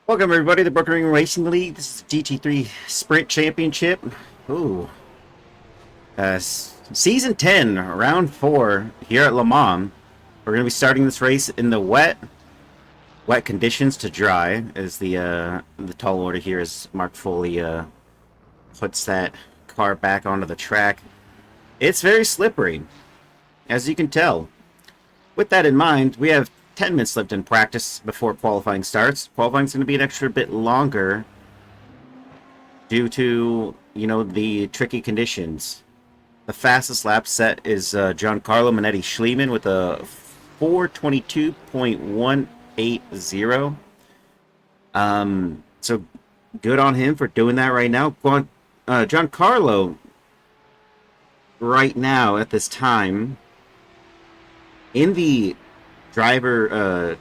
Welcome everybody to the Brokering Racing League. This is the GT3 Sprint Championship. Ooh. Season 10, round 4 here at Le Mans. We're going to be starting this race in the wet conditions to dry, as the tall order here as Mark Foley puts that car back onto the track. It's very slippery, as you can tell. With that in mind, we have 10 minutes left in practice before qualifying starts. Qualifying's going to be an extra bit longer due to, the tricky conditions. The fastest lap set is Giancarlo Minetti Schliemann with a 422.180. So good on him for doing that right now. Giancarlo, right now at this time, in the driver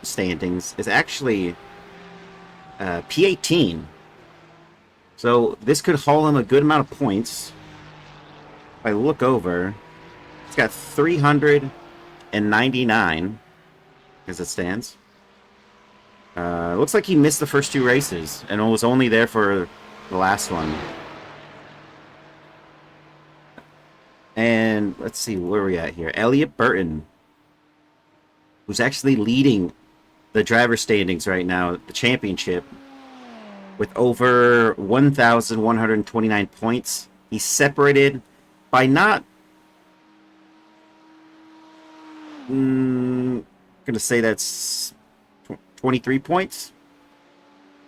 standings, is actually P18. So this could haul him a good amount of points. If I look over, he's got 399 as it stands. Looks like he missed the first two races and was only there for the last one. And let's see where we're at here. Elliot Burton, who's actually leading the driver standings right now, the championship, with over 1,129 points. He's separated by not... I'm going to say that's 23 points.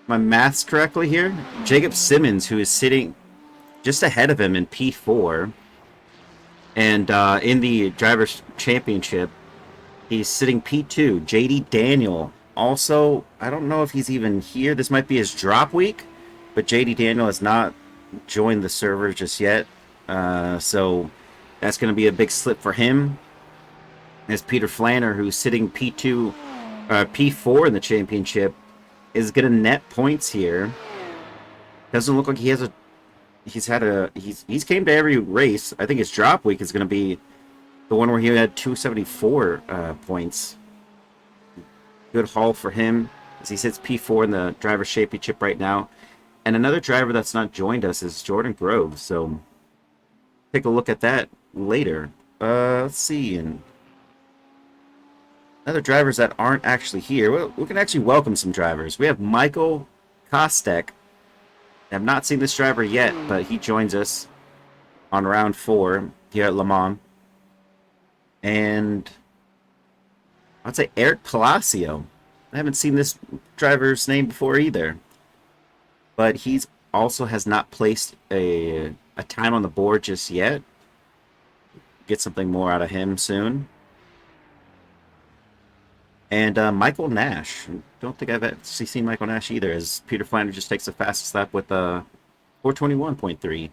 My math's correctly here. Jacob Simmons, who is sitting just ahead of him in P4. And in the Drivers' Championship, he's sitting P2. JD Daniel, also, I don't know if he's even here. This might be his drop week, but JD Daniel has not joined the server just yet. So that's going to be a big slip for him. As Peter Flanner, who's sitting P4 in the championship, is going to net points here. Doesn't look like he has he's came to every race. I think his drop week is going to be the one where he had 274 points. Good haul for him as he sits P4 in the Drivers' Championship right now. And another driver that's not joined us is Jordan Grove. So take a look at that later. Let's see. And other drivers that aren't actually here. Well, we can actually welcome some drivers. We have Michael Kostek. I have not seen this driver yet, but he joins us on round 4 here at Le Mans. And I'd say Eric Palacio. I haven't seen this driver's name before either. But he's also has not placed a time on the board just yet. Get something more out of him soon. And Michael Nash. Don't think I've actually seen Michael Nash either, as Peter Flanner just takes the fastest lap with 421.3.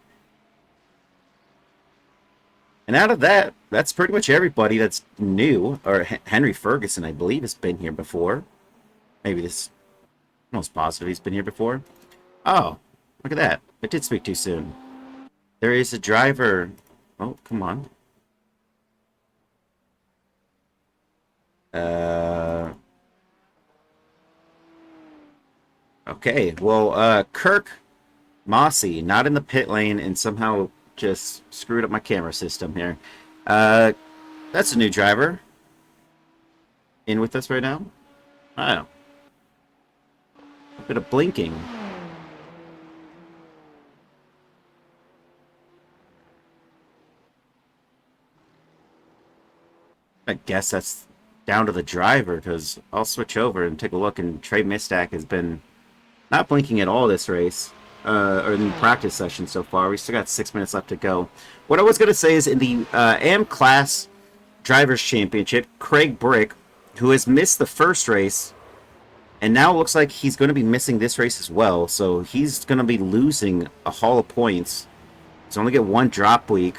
And out of that, that's pretty much everybody that's new. Or Henry Ferguson, I believe, has been here before. Maybe this... I'm almost positive he's been here before. Oh, look at that. I did speak too soon. There is a driver... Oh, come on. Okay, well, Kirk Mossy, not in the pit lane, and somehow just screwed up my camera system here. That's a new driver. In with us right now? Oh. A bit of blinking. I guess that's down to the driver, because I'll switch over and take a look, and Trey Mistack has been not blinking at all this race, or in the practice session so far. We still got 6 minutes left to go. What I was going to say is in the AM Class Drivers' Championship, Craig Brick, who has missed the first race, and now looks like he's going to be missing this race as well, so he's going to be losing a haul of points. He's only get one drop week,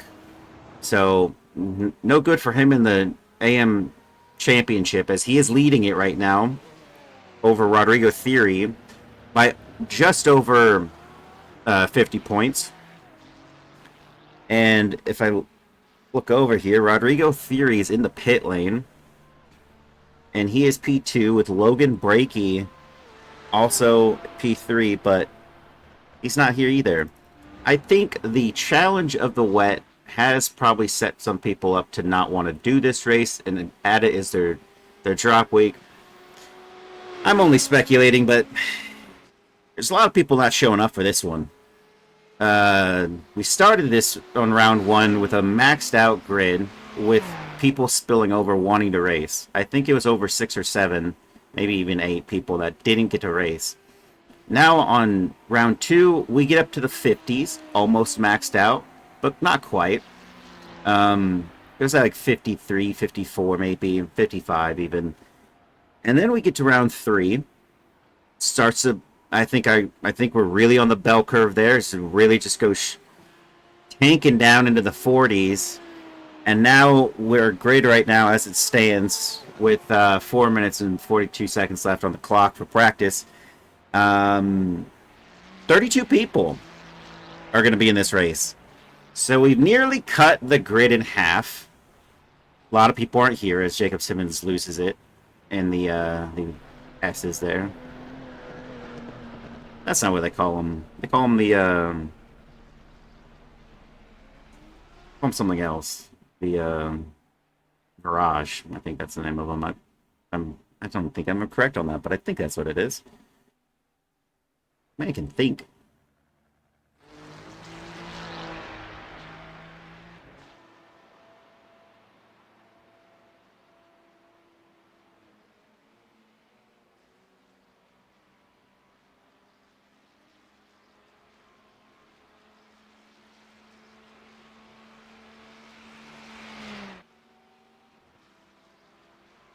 so no good for him in the AM Championship, as he is leading it right now over Rodrigo Theory by just over 50 points. And if I look over here, Rodrigo Theory is in the pit lane, and he is P2 with Logan Brakey also P3, but he's not here either. I think the challenge of the wet has probably set some people up to not want to do this race, and add it as their drop week. I'm only speculating, but there's a lot of people not showing up for this one. We started this on round 1 with a maxed out grid with people spilling over wanting to race. I think it was over 6 or 7, maybe even 8 people that didn't get to race. Now on round 2, we get up to the 50s, almost maxed out, but not quite. It was like 53, 54, maybe 55 even. And then we get to round 3. Starts to, I think we're really on the bell curve there. So really just go tanking down into the 40s. And now we're great right now as it stands with 4 minutes and 42 seconds left on the clock for practice. 32 people are going to be in this race. So we've nearly cut the grid in half. A lot of people aren't here as Jacob Simmons loses it in the S's there. That's not what they call them. They call them the call them something else. The Mirage. I think that's the name of them. I don't think I'm correct on that, but I think that's what it is. I can think.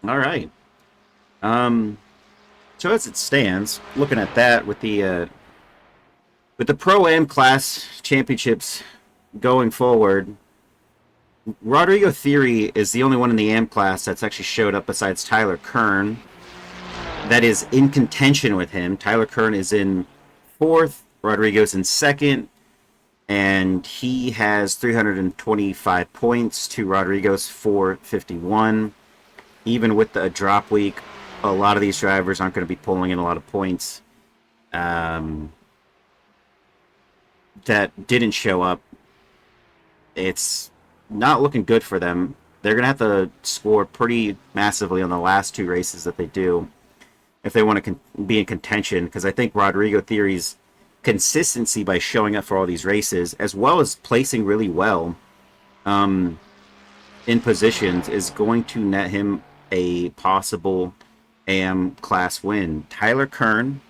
All right. So as it stands, looking at that with the Pro-Am class championships going forward, Rodrigo Theory is the only one in the AM class that's actually showed up besides Tyler Kern that is in contention with him. Tyler Kern is in 4th, Rodrigo's in 2nd, and he has 325 points to Rodrigo's 451. Even with the drop week, a lot of these drivers aren't going to be pulling in a lot of points that didn't show up. It's not looking good for them. They're going to have to score pretty massively on the last 2 races that they do if they want to be in contention, because I think Rodrigo Theory's consistency by showing up for all these races, as well as placing really well in positions, is going to net him a possible AM class win. Tyler Kern,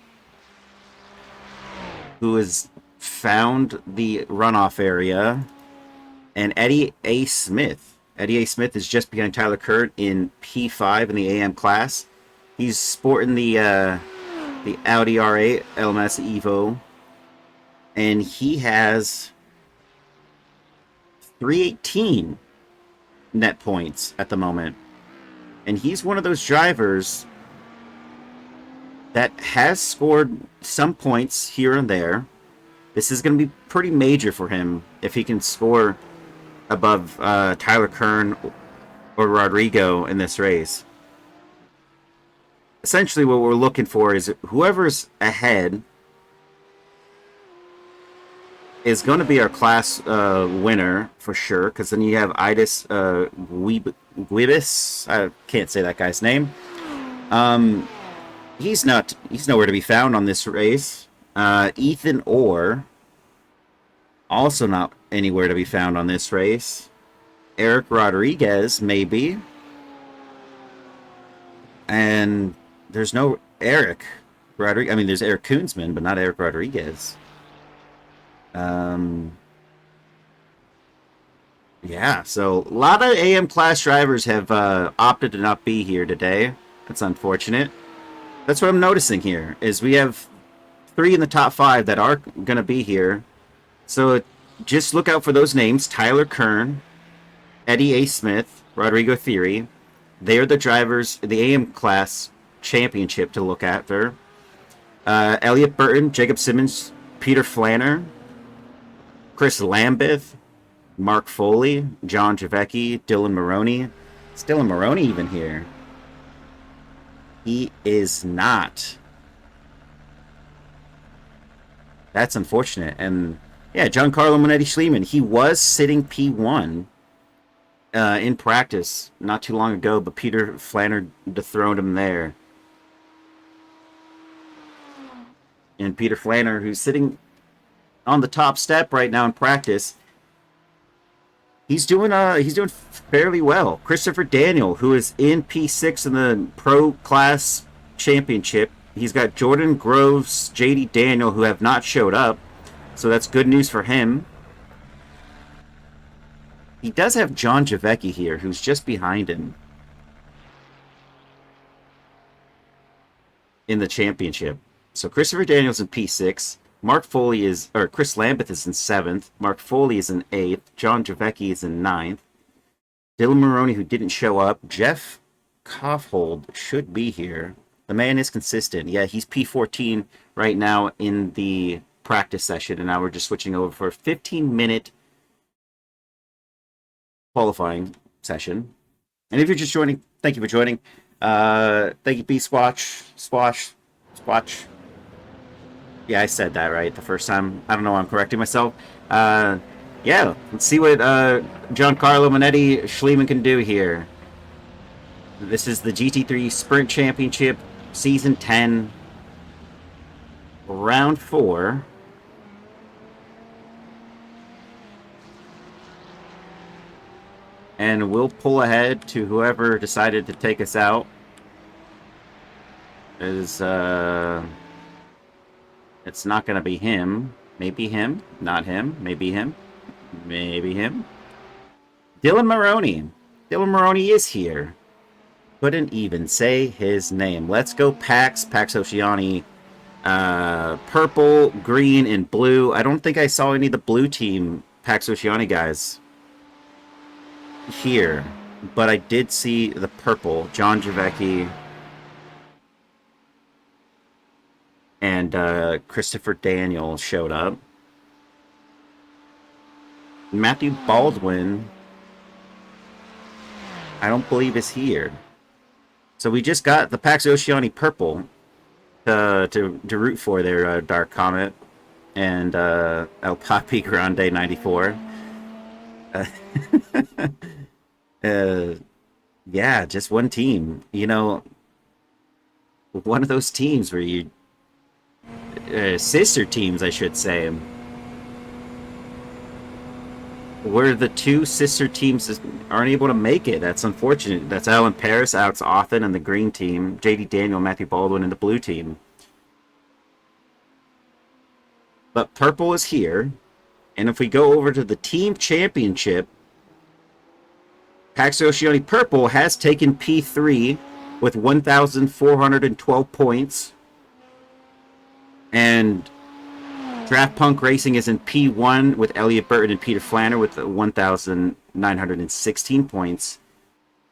who has found the runoff area, and Eddie A. Smith. Eddie A. Smith is just behind Tyler Kern in P5 in the AM class. He's sporting the Audi R8 LMS Evo, and he has 318 net points at the moment. And he's one of those drivers that has scored some points here and there. This is going to be pretty major for him if he can score above Tyler Kern or Rodrigo in this race. Essentially what we're looking for is whoever's ahead is going to be our class winner for sure, because then you have Idis Guibis. I can't say that guy's name. He's nowhere to be found on this race. Ethan Orr, also not anywhere to be found on this race. Eric Rodriguez, maybe. And there's no Eric Rodriguez. I mean, there's Eric Koonsman, but not Eric Rodriguez. Yeah, so a lot of AM class drivers have opted to not be here today. That's unfortunate. That's what I'm noticing here, is we have 3 in the top 5 that are going to be here. So just look out for those names: Tyler Kern, Eddie A. Smith, Rodrigo Theory. They are the drivers in the AM class championship to look after. Elliot Burton, Jacob Simmons, Peter Flanner, Chris Lambeth, Mark Foley, John Javecki, Dylan Maroney. Is Dylan Maroney even here? He is not. That's unfortunate. And yeah, Giancarlo Monetti Schliemann, he was sitting P1 in practice not too long ago, but Peter Flanner dethroned him there. And Peter Flanner, who's sitting on the top step right now in practice, he's doing fairly well. Christopher Daniel, who is in P6 in the Pro Class Championship, he's got Jordan Groves, JD Daniel, who have not showed up, so that's good news for him. He does have John Javecki here, who's just behind him in the championship. So Christopher Daniels in P6. Chris Lambeth is in 7th. Mark Foley is in 8th. John Javecki is in 9th. Dylan Maroney, who didn't show up. Jeff Kaufhold should be here. The man is consistent. Yeah, he's P14 right now in the practice session, and now we're just switching over for a 15-minute qualifying session. And if you're just joining, thank you for joining. Thank you, B-Swatch. Yeah, I said that right the first time. I don't know why I'm correcting myself. Yeah, let's see what Giancarlo Monetti Schliemann can do here. This is the GT3 Sprint Championship, Season 10, Round 4. And we'll pull ahead to whoever decided to take us out. It's not going to be him. Maybe him. Not him. Maybe him. Maybe him. Dylan Maroney. Dylan Maroney is here. Couldn't even say his name. Let's go Pax. Pax Oceani. Purple, green, and blue. I don't think I saw any of the blue team Pax Oceani guys here. But I did see the purple. John Javecki. And Christopher Daniel showed up. Matthew Baldwin, I don't believe is here. So we just got the Pax Oceani purple to root for there, Dark Comet and El Papi Grande 94. Yeah, just one team. You know, one of those teams where you sister teams, I should say. Where the two sister teams aren't able to make it. That's unfortunate. That's Alan Paris, Alex Othen, and the green team. JD Daniel, Matthew Baldwin, and the blue team. But purple is here. And if we go over to the team championship, Pax Oceani Purple has taken P3 with 1,412 points. And Draft Punk Racing is in P1 with Elliot Burton and Peter Flanner with 1,916 points.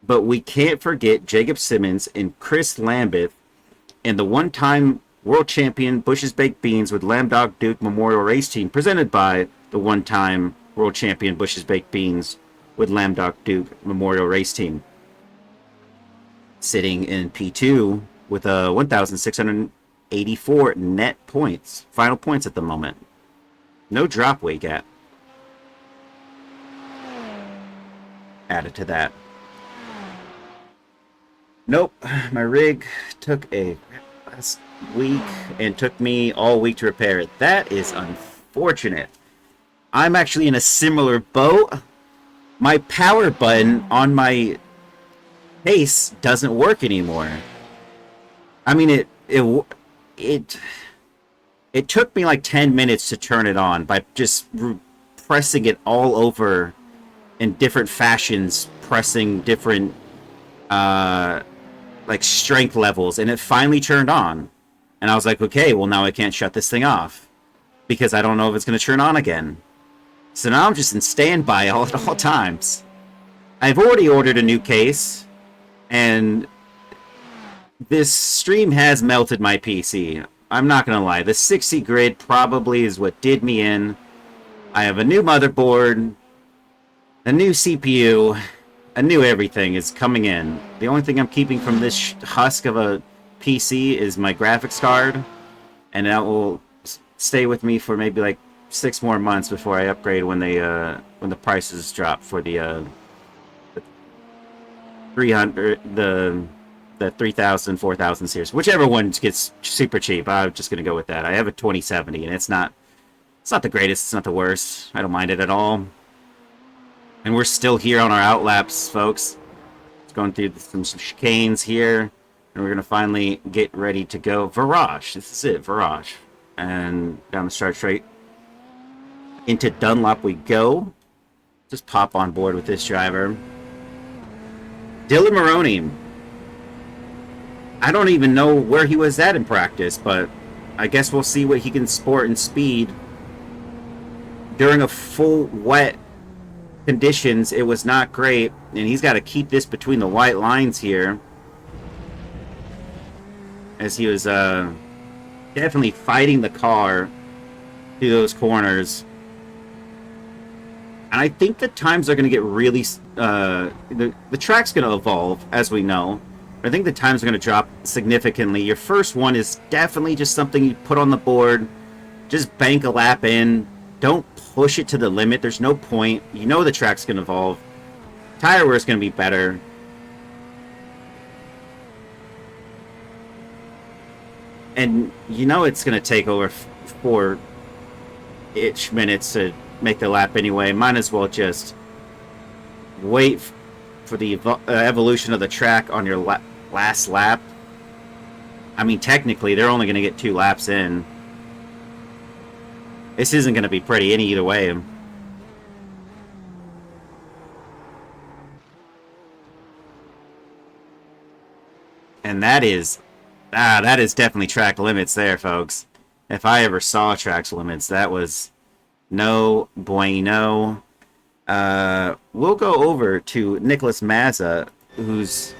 But we can't forget Jacob Simmons and Chris Lambeth and the one-time world champion Bush's Baked Beans with Lambdog Duke Memorial Race Team, presented by the one-time world champion Bush's Baked Beans with Lambdog Duke Memorial Race Team. Sitting in P2 with a 1,684 net points. Final points at the moment. No drop weight gap added to that. Nope. My rig took a last week and took me all week to repair it. That is unfortunate. I'm actually in a similar boat. My power button on my case doesn't work anymore. I mean, it took me like 10 minutes to turn it on by just pressing it all over in different fashions, pressing different like strength levels, and it finally turned on. And I was like, okay, well now I can't shut this thing off because I don't know if it's going to turn on again. So now I'm just in standby at all times. I've already ordered a new case, and this stream has melted my PC. I'm not going to lie. The 60 grid probably is what did me in. I have a new motherboard, a new CPU, a new everything is coming in. The only thing I'm keeping from this husk of a PC is my graphics card, and that will stay with me for maybe like 6 more months before I upgrade when the prices drop for the 300 the 3000 4000 series, whichever one gets super cheap. I'm just gonna go with that. I have a 2070 and it's not the greatest, it's not the worst. I don't mind it at all. And we're still here on our outlaps, folks. It's going through some chicanes here, and we're gonna finally get ready to go. Virage, this is it, Virage, and down the start straight into Dunlop we go. Just pop on board with this driver. Dylan Maroney. I don't even know where he was at in practice, but I guess we'll see what he can sport in speed. During a full wet conditions, it was not great, and he's got to keep this between the white lines here, as he was definitely fighting the car through those corners. And I think the times are going to get really... the track's going to evolve, as we know. But I think the times are going to drop significantly. Your first one is definitely just something you put on the board. Just bank a lap in. Don't push it to the limit. There's no point. You know the track's going to evolve. Tire wear is going to be better. And you know it's going to take over 4-ish minutes to make the lap anyway. Might as well just wait for the evolution of the track on your last lap. I mean, technically, they're only going to get 2 laps in. This isn't going to be pretty either way. And that is definitely track limits there, folks. If I ever saw track limits, that was no bueno. We'll go over to Nicholas Mazza, who's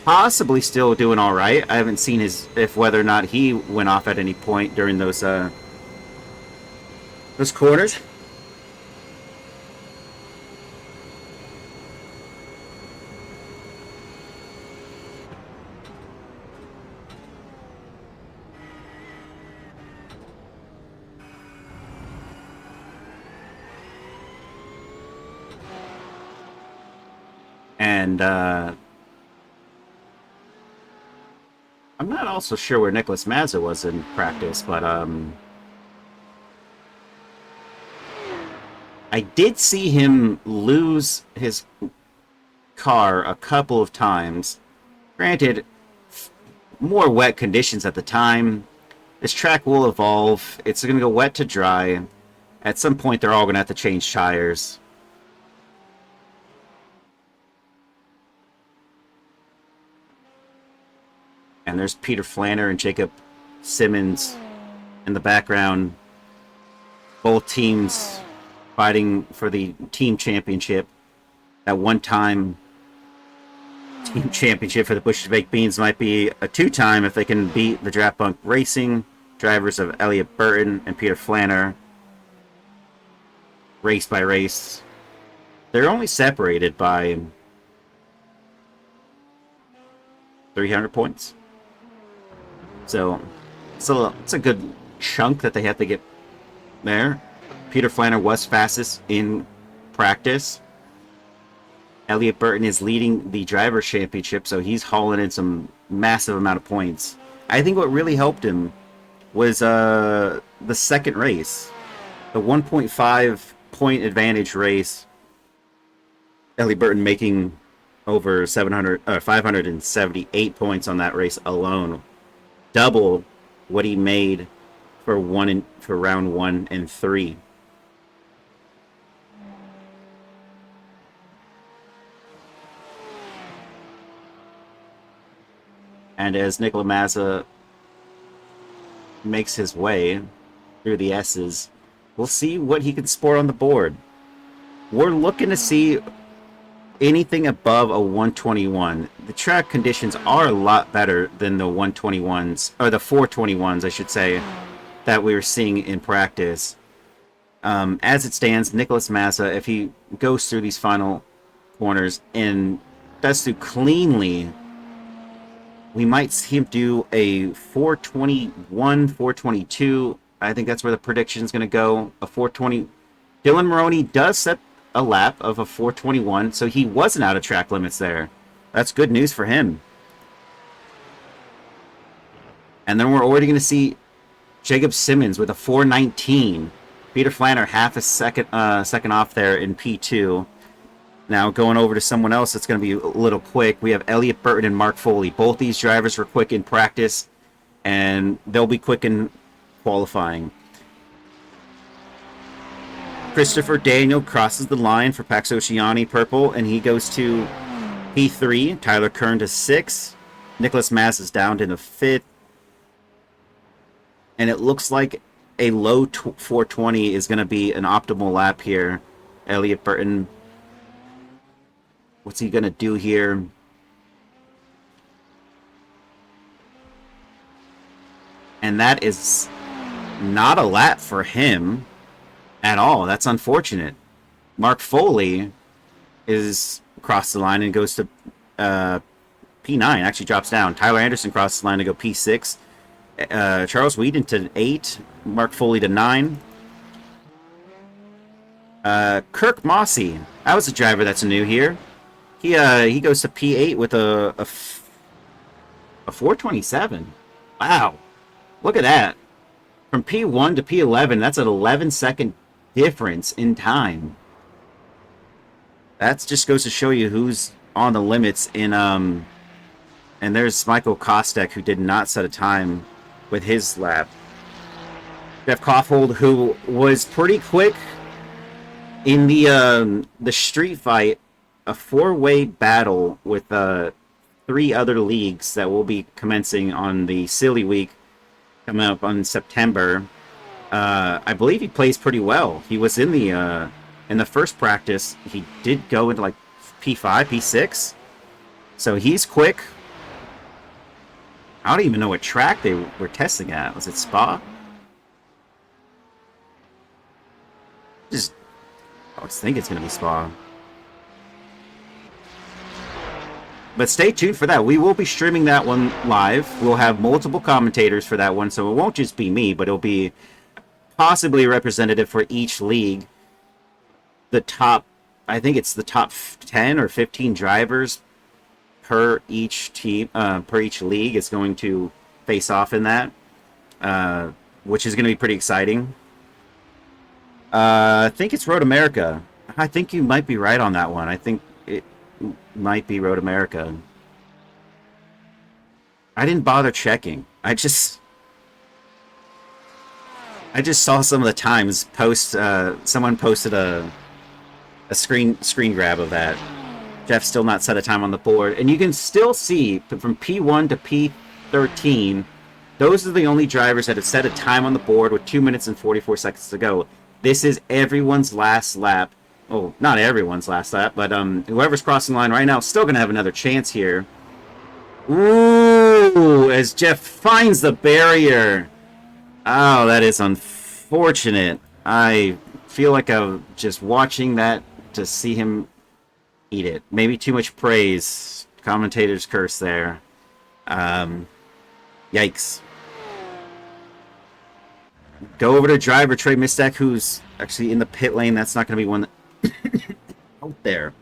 possibly still doing all right. I haven't seen whether or not he went off at any point during those corners. And I'm not also sure where Nicholas Mazza was in practice, but I did see him lose his car a couple of times. Granted, more wet conditions at the time. This track will evolve. It's going to go wet to dry. At some point, they're all going to have to change tires. And there's Peter Flanner and Jacob Simmons in the background. Both teams fighting for the team championship. That one-time team championship for the Bush's Baked Beans might be a 2-time if they can beat the Draft Bunk Racing drivers of Elliot Burton and Peter Flanner. Race by race. They're only separated by 300 points. So it's a good chunk that they have to get there. Peter Flanner was fastest in practice. Elliot Burton is leading the Drivers' Championship, so he's hauling in some massive amount of points. I think what really helped him was the second race. The 1.5 point advantage race. Elliot Burton making over 578 points on that race alone. Double what he made for round 1 and 3. And as Nikola Mazza makes his way through the S's, we'll see what he can sport on the board. We're looking to see anything above a 121. The track conditions are a lot better than the 121s, or the 421s, I should say, that we were seeing in practice. As it stands, Nicholas Mazza, if he goes through these final corners and does so cleanly, we might see him do a 421, 422. I think that's where the prediction is going to go. A 420. Dylan Maroney does set a lap of a 421, so he wasn't out of track limits there. That's good news for him. And then we're already going to see Jacob Simmons with a 419. Peter Flanner half a second off there in P2. Now going over to someone else that's going to be a little quick. We have Elliott Burton and Mark Foley. Both these drivers were quick in practice, and they'll be quick in qualifying. Christopher Daniel crosses the line for Pax Oceani purple, and he goes to P3. Tyler Kern to 6. Nicholas Mass is down to the 5th. And it looks like a low 420 is going to be an optimal lap here. Elliott Burton, what's he going to do here? And that is not a lap for him at all. That's unfortunate. Mark Foley is across the line and goes to P9. Actually drops down. Tyler Anderson crosses the line to go P6. Charles Whedon to 8. Mark Foley to 9. Kirk Mossy. That was a driver that's new here. He goes to P8 with a 427. Wow. Look at that. From P1 to P11, that's an 11-second difference in time. That just goes to show you who's on the limits in and there's Michael Kostek, who did not set a time with his lap. Jeff Kaufhold, who was pretty quick in the street fight, a 4-way battle with 3 other leagues that will be commencing on the Silly Week coming up on September. I believe he plays pretty well. He was in the first practice. He did go into like P5, P6. So he's quick. I don't even know what track they were testing at. Was it Spa? I think it's going to be Spa. But stay tuned for that. We will be streaming that one live. We'll have multiple commentators for that one, so it won't just be me, but it'll be possibly representative for each league. I think it's the top 10 or 15 drivers per each team, per each league is going to face off in that, which is going to be pretty exciting. I think it's Road America. I think you might be right on that one. I think it might be Road America. I didn't bother checking. I just saw some of the times post. Someone posted a screen grab of that. Jeff still not set a time on the board, and you can still see from P1 to P13. Those are the only drivers that have set a time on the board with 2 minutes and 44 seconds to go. This is everyone's last lap. Oh, not everyone's last lap, but whoever's crossing the line right now is still going to have another chance here. Ooh, as Jeff finds the barrier. Oh, that is unfortunate. I feel like I'm just watching that to see him eat it. Maybe too much praise. Commentator's curse there. Yikes. Go over to driver Trey Mistek, who's actually in the pit lane. That's not going to be one that out there.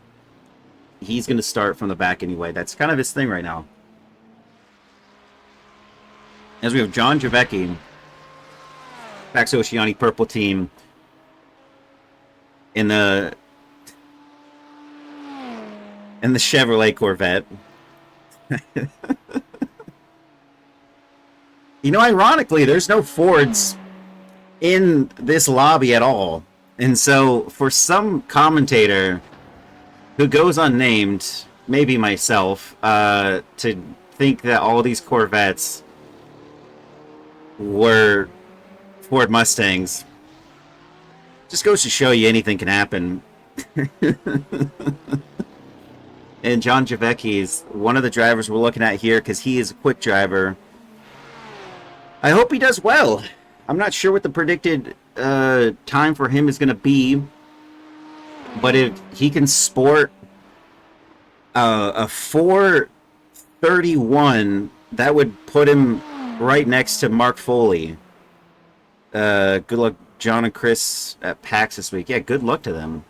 He's going to start from the back anyway. That's kind of his thing right now. As we have John Javecki, Pax Oceani purple team, in the Chevrolet Corvette. You know, ironically, there's no Fords in this lobby at all. And so, for some commentator who goes unnamed, maybe myself, to think that all these Corvettes were Ford Mustangs, just goes to show you anything can happen. And John Javecki is one of the drivers we're looking at here because he is a quick driver. I hope he does well. I'm not sure what the predicted time for him is going to be, but if he can sport a 4:31 that would put him right next to Mark Foley. Good luck, John and Chris at PAX this week. Yeah, good luck to them.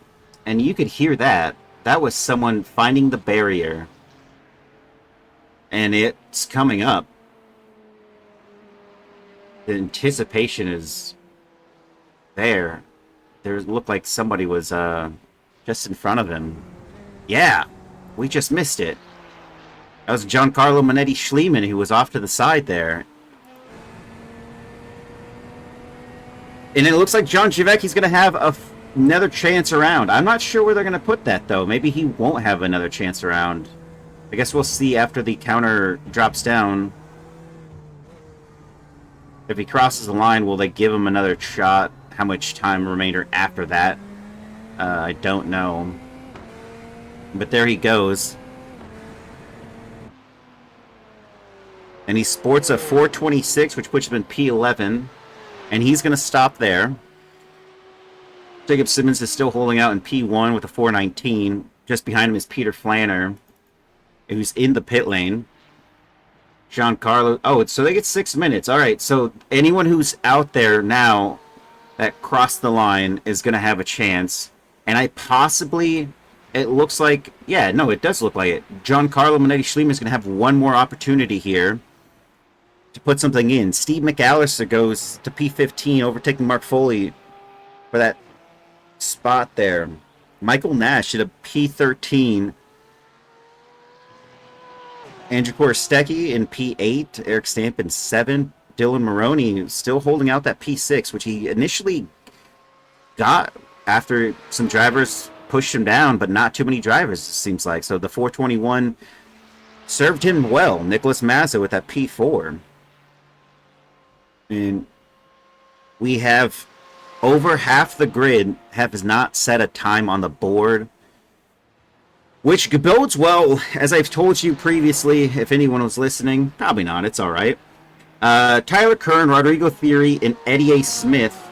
And you could hear that. That was someone finding the barrier. And it's coming up. The anticipation is there. There looked like somebody was just in front of him. Yeah, we just missed it. That was Giancarlo Manetti Schliemann who was off to the side there. And it looks like John Javecki's going to have another chance around. I'm not sure where they're going to put that, though. Maybe he won't have another chance around. I guess we'll see after the counter drops down. If he crosses the line, will they give him another shot? How much time remainder after that? I don't know. But there he goes. And he sports a 426, which puts him in P11. And he's going to stop there. Jacob Simmons is still holding out in P1 with a 419. Just behind him is Peter Flanner, who's in the pit lane. Giancarlo. Oh, so they get 6 minutes. All right, so anyone who's out there now that crossed the line is going to have a chance. And it looks like, yeah, no, it does look like it. Giancarlo Manetti Schliemann is going to have one more opportunity here to put something in. Steve McAllister goes to P15, overtaking Mark Foley for that spot there. Michael Nash at a P13. Andrew Korostecki in P8. Eric Stamp in 7. Dylan Maroney still holding out that P6, which he initially got after some drivers pushed him down, but not too many drivers, it seems like. So the 421 served him well. Nicholas Mazza with that P4. And we have over half the grid has not set a time on the board, which bodes well, as I've told you previously, if anyone was listening. Probably not, it's all right. Tyler Kern, Rodrigo Theory, and Eddie A. Smith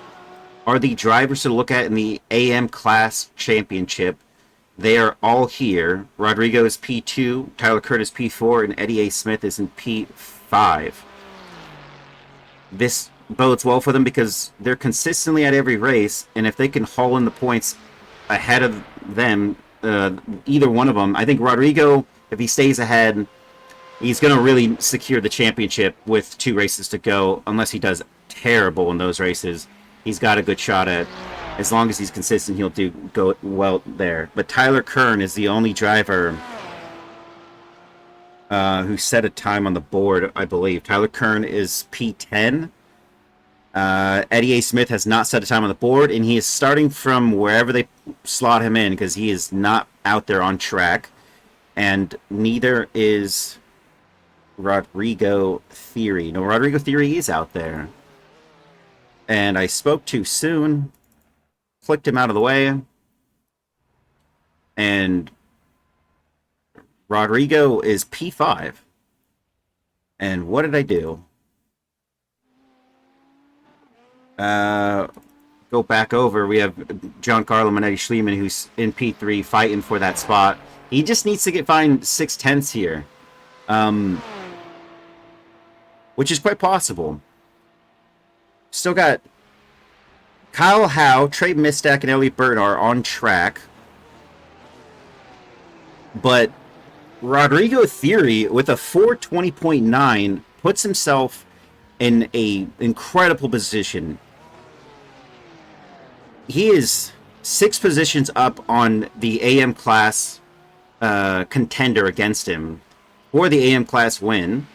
are the drivers to look at in the AM Class Championship. They are all here. Rodrigo is P2, Tyler Kern is P4, and Eddie A. Smith is in P5. This bodes well for them because they're consistently at every race, and if they can haul in the points ahead of them, either one of them, I think Rodrigo, if he stays ahead, he's going to really secure the championship with 2 races to go. Unless he does terrible in those races, he's got a good shot at. As long as he's consistent, he'll go well there. But Tyler Kern is the only driver who set a time on the board, I believe. Tyler Kern is P10. Eddie A. Smith has not set a time on the board, and he is starting from wherever they slot him in because he is not out there on track. And neither is Rodrigo Theory. No, Rodrigo Theory is out there. And I spoke too soon. Flicked him out of the way. And Rodrigo is P5. And what did I do? Go back over. We have Giancarlo Manetti Schliemann, who's in P3, fighting for that spot. He just needs to find 6/10 here. Which is quite possible. Still got Kyle Howe, Trey Mistack, and Elliot Burton are on track. But Rodrigo Theory, with a 420.9, puts himself in an incredible position. He is 6 positions up on the AM class contender against him for the AM class win.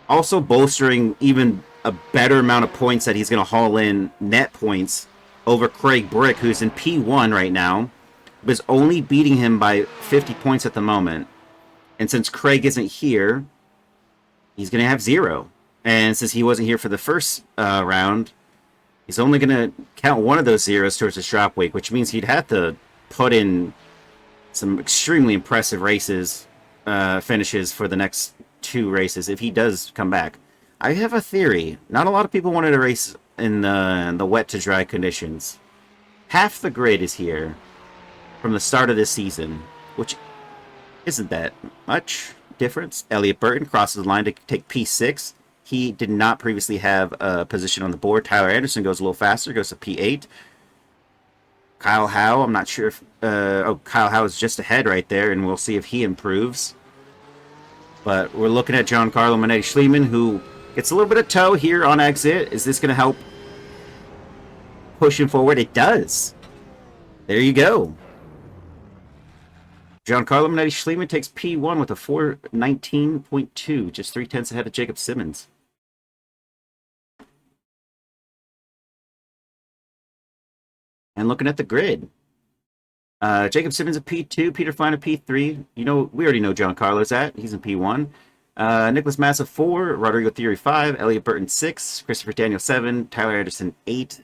Also bolstering even a better amount of points that he's going to haul in, net points, over Craig Brick, who's in P1 right now, but is only beating him by 50 points at the moment. And since Craig isn't here, he's going to have 0. And since he wasn't here for the first round, he's only going to count one of those zeros towards his drop week, which means he'd have to put in some extremely impressive finishes for the next 2 races if he does come back. I have a theory. Not a lot of people wanted to race in the wet to dry conditions. Half the grid is here from the start of this season, which isn't that much. difference. Elliott Burton crosses the line to take P6. He did not previously have a position on the board. Tyler Anderson goes a little faster, goes to P8. Kyle Howe, I'm not sure if... Kyle Howe is just ahead right there, and we'll see if he improves. But we're looking at Giancarlo Manetti Schliemann, who gets a little bit of toe here on exit. Is this going to help push him forward? It does. There you go. Giancarlo Manetti Schliemann takes P1 with a 419.2, just 0.3 ahead of Jacob Simmons. And looking at the grid, Jacob Simmons at P2, Peter Fine at P3. You know, we already know Giancarlo's at. He's in P1. Nicholas Massa 4, Rodrigo Theory 5, Elliott Burton 6, Christopher Daniel 7, Tyler Anderson 8,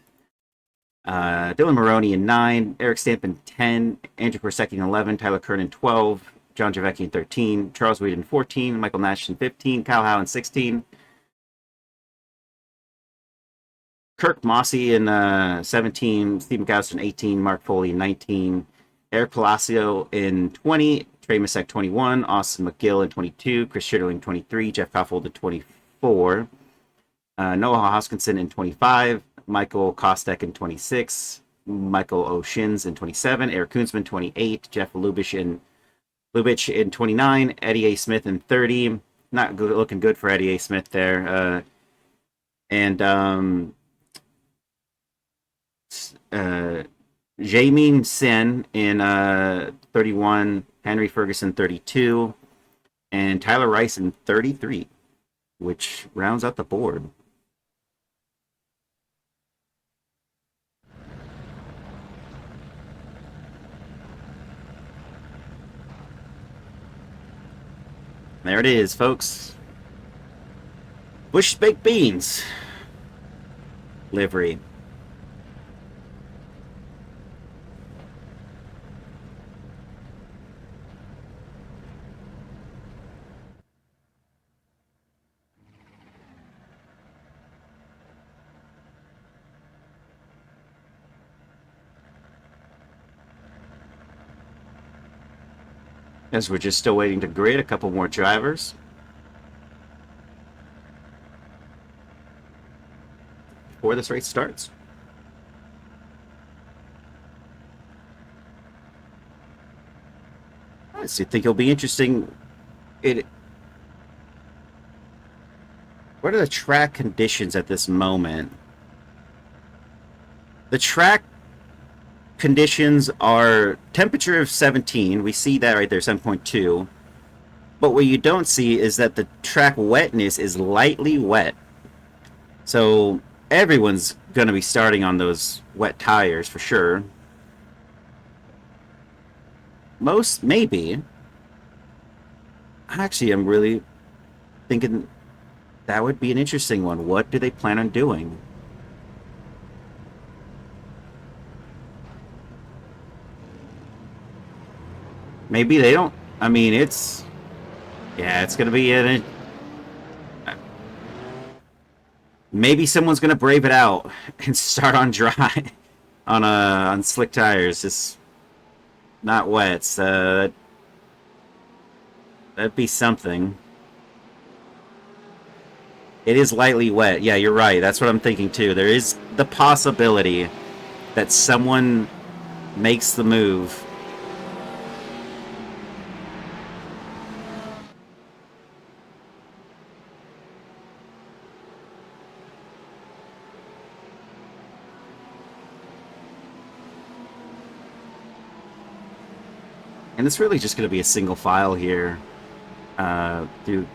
Dylan Maroney in 9, Eric Stamp 10, Andrew Korsecki 11, Tyler Kernan 12, John Javecki 13, Charles Weed 14, Michael Nash 15, Kyle Howe 16, Kirk Mossy in 17, Steve McAllister 18, Mark Foley 19, Eric Palacio in 20, Trey Masek 21, Austin McGill in 22, Chris Schitterling 23, Jeff Koffold in 24, Noah Hoskinson in 25, Michael Kostek in 26, Michael O'Shins in 27, Eric Kunzman 28, Jeff Lubitsch in 29, Eddie A. Smith in 30. Not good, looking good for Eddie A. Smith there. Jamin Sen in 31, Henry Ferguson 32, and Tyler Rice in 33, which rounds out the board. There it is, folks. Bush Baked Beans livery. As we're just still waiting to grid a couple more drivers before this race starts. I think it'll be interesting. What are the track conditions at this moment? The track conditions are temperature of 17. We see that right there, 7.2. But what you don't see is that the track wetness is lightly wet. So everyone's going to be starting on those wet tires for sure. Most, maybe. Actually, I'm really thinking that would be an interesting one. What do they plan on doing? Maybe they don't. I mean, it's going to be maybe someone's going to brave it out and start on dry on slick tires, just not wet. So that'd be something. It is lightly wet. Yeah, you're right. That's what I'm thinking too. There is the possibility that someone makes the move. And it's really just going to be a single file here through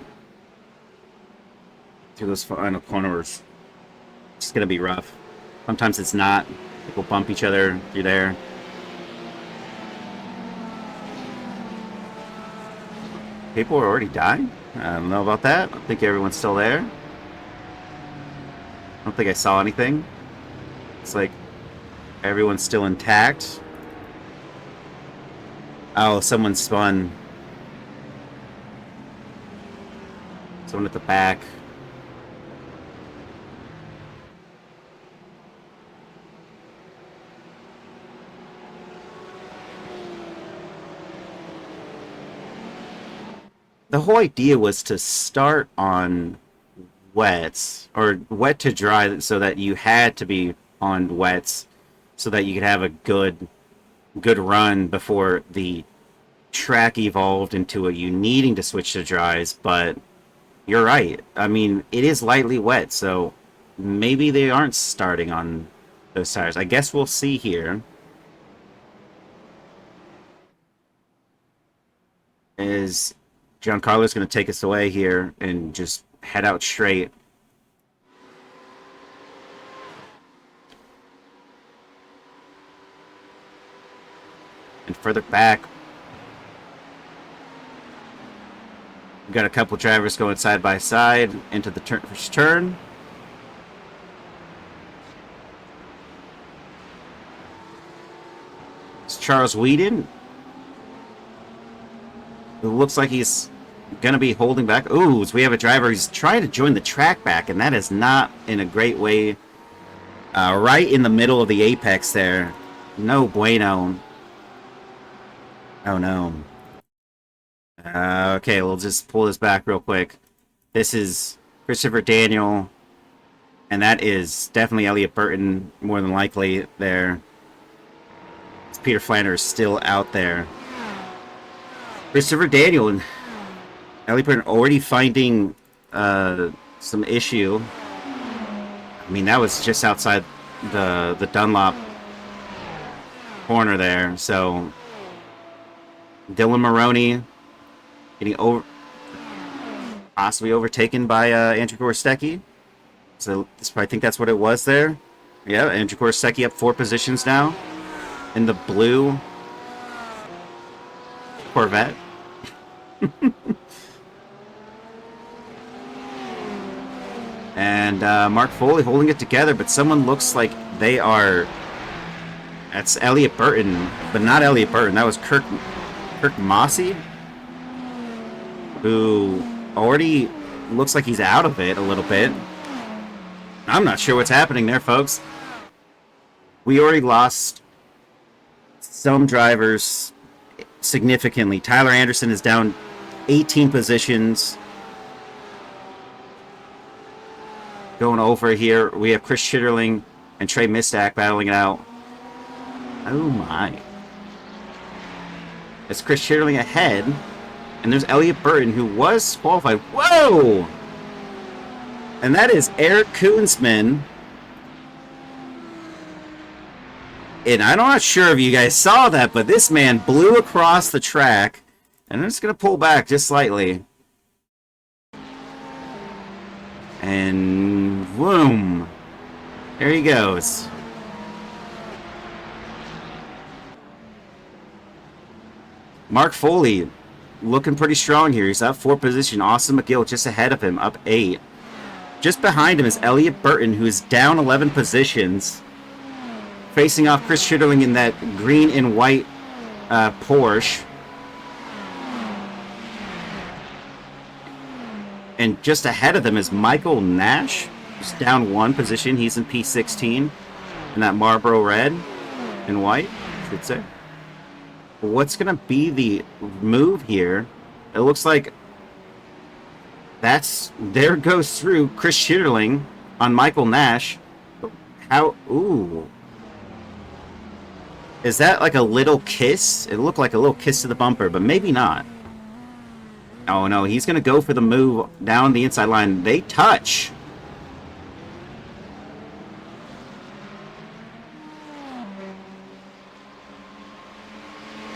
those final corners. It's going to be rough. Sometimes it's not. People bump each other through there. People are already dying? I don't know about that. I think everyone's still there. I don't think I saw anything. It's like everyone's still intact. Oh, someone spun. Someone at the back. the whole idea was to start on wets or wet to dry, so that you had to be on wets, so that you could have a good run before the track evolved into a you needing to switch to dries. But you're right. I mean, it is lightly wet, so maybe they aren't starting on those tires. I guess we'll see here. Is Giancarlo's going to take us away here and just head out straight. And further back, we've got a couple drivers going side by side into the first turn. It's Charles Whedon. It looks like he's going to be holding back. Ooh, so we have a driver who's trying to join the track back, and that is not in a great way. Right in the middle of the apex there. No bueno. Oh, no. Okay, we'll just pull this back real quick. This is Christopher Daniel, and that is definitely Elliott Burton, more than likely, there. Peter Flanders still out there. Christopher Daniel and Elliott Burton already finding some issue. I mean, that was just outside the Dunlop corner there. So Dylan Maroney getting possibly overtaken by Andrew Gorstecki. So I think that's what it was there. Yeah, Andrew Gorstecki up 4 positions now in the blue Corvette. And Mark Foley holding it together, but someone looks like they are... That's Elliott Burton, but not Elliott Burton. That was Kirk Mossy, who already looks like he's out of it a little bit. I'm not sure what's happening there, folks. We already lost some drivers significantly. Tyler Anderson is down 18 positions. Going over here, we have Chris Schitterling and Trey Mistak battling it out. Oh my. It's Chris Schitterling ahead, and there's Elliott Burton, who was qualified. Whoa! And that is Eric Koonsman. And I'm not sure if you guys saw that, but this man blew across the track. And I'm just going to pull back just slightly. And boom. There he goes. Mark Foley looking pretty strong here. He's up 4 position. Austin McGill just ahead of him, up 8. Just behind him is Elliott Burton, who is down 11 positions. Facing off Chris Schitterling in that green and white Porsche. And just ahead of them is Michael Nash. He's down 1 position. He's in P16. In that Marlboro red and white, I should say. What's going to be the move here? It looks like there goes through Chris Schitterling on Michael Nash. How? Ooh. Is that like a little kiss? It looked like a little kiss to the bumper, but maybe not. Oh no, he's going to go for the move down the inside line. They touch.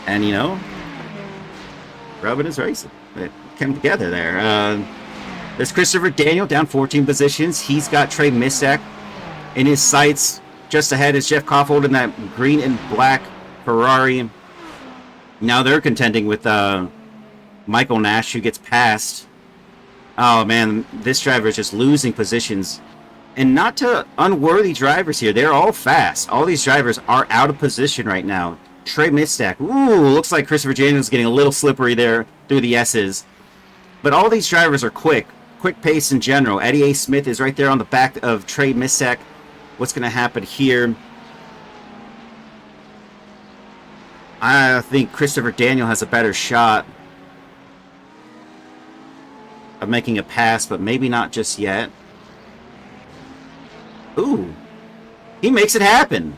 And, you know, rubbing is racing. It came together there. There's Christopher Daniel down 14 positions. He's got Trey Mistak in his sights. Just ahead is Jeff Koffold in that green and black Ferrari. Now they're contending with Michael Nash, who gets passed. Oh, man, this driver is just losing positions. And not to unworthy drivers here. They're all fast. All these drivers are out of position right now. Trey Mistak. Ooh, looks like Christopher Daniel's getting a little slippery there through the S's. But all these drivers are quick. Quick pace in general. Eddie A. Smith is right there on the back of Trey Mistak. What's going to happen here? I think Christopher Daniel has a better shot. of making a pass, but maybe not just yet. Ooh, he makes it happen.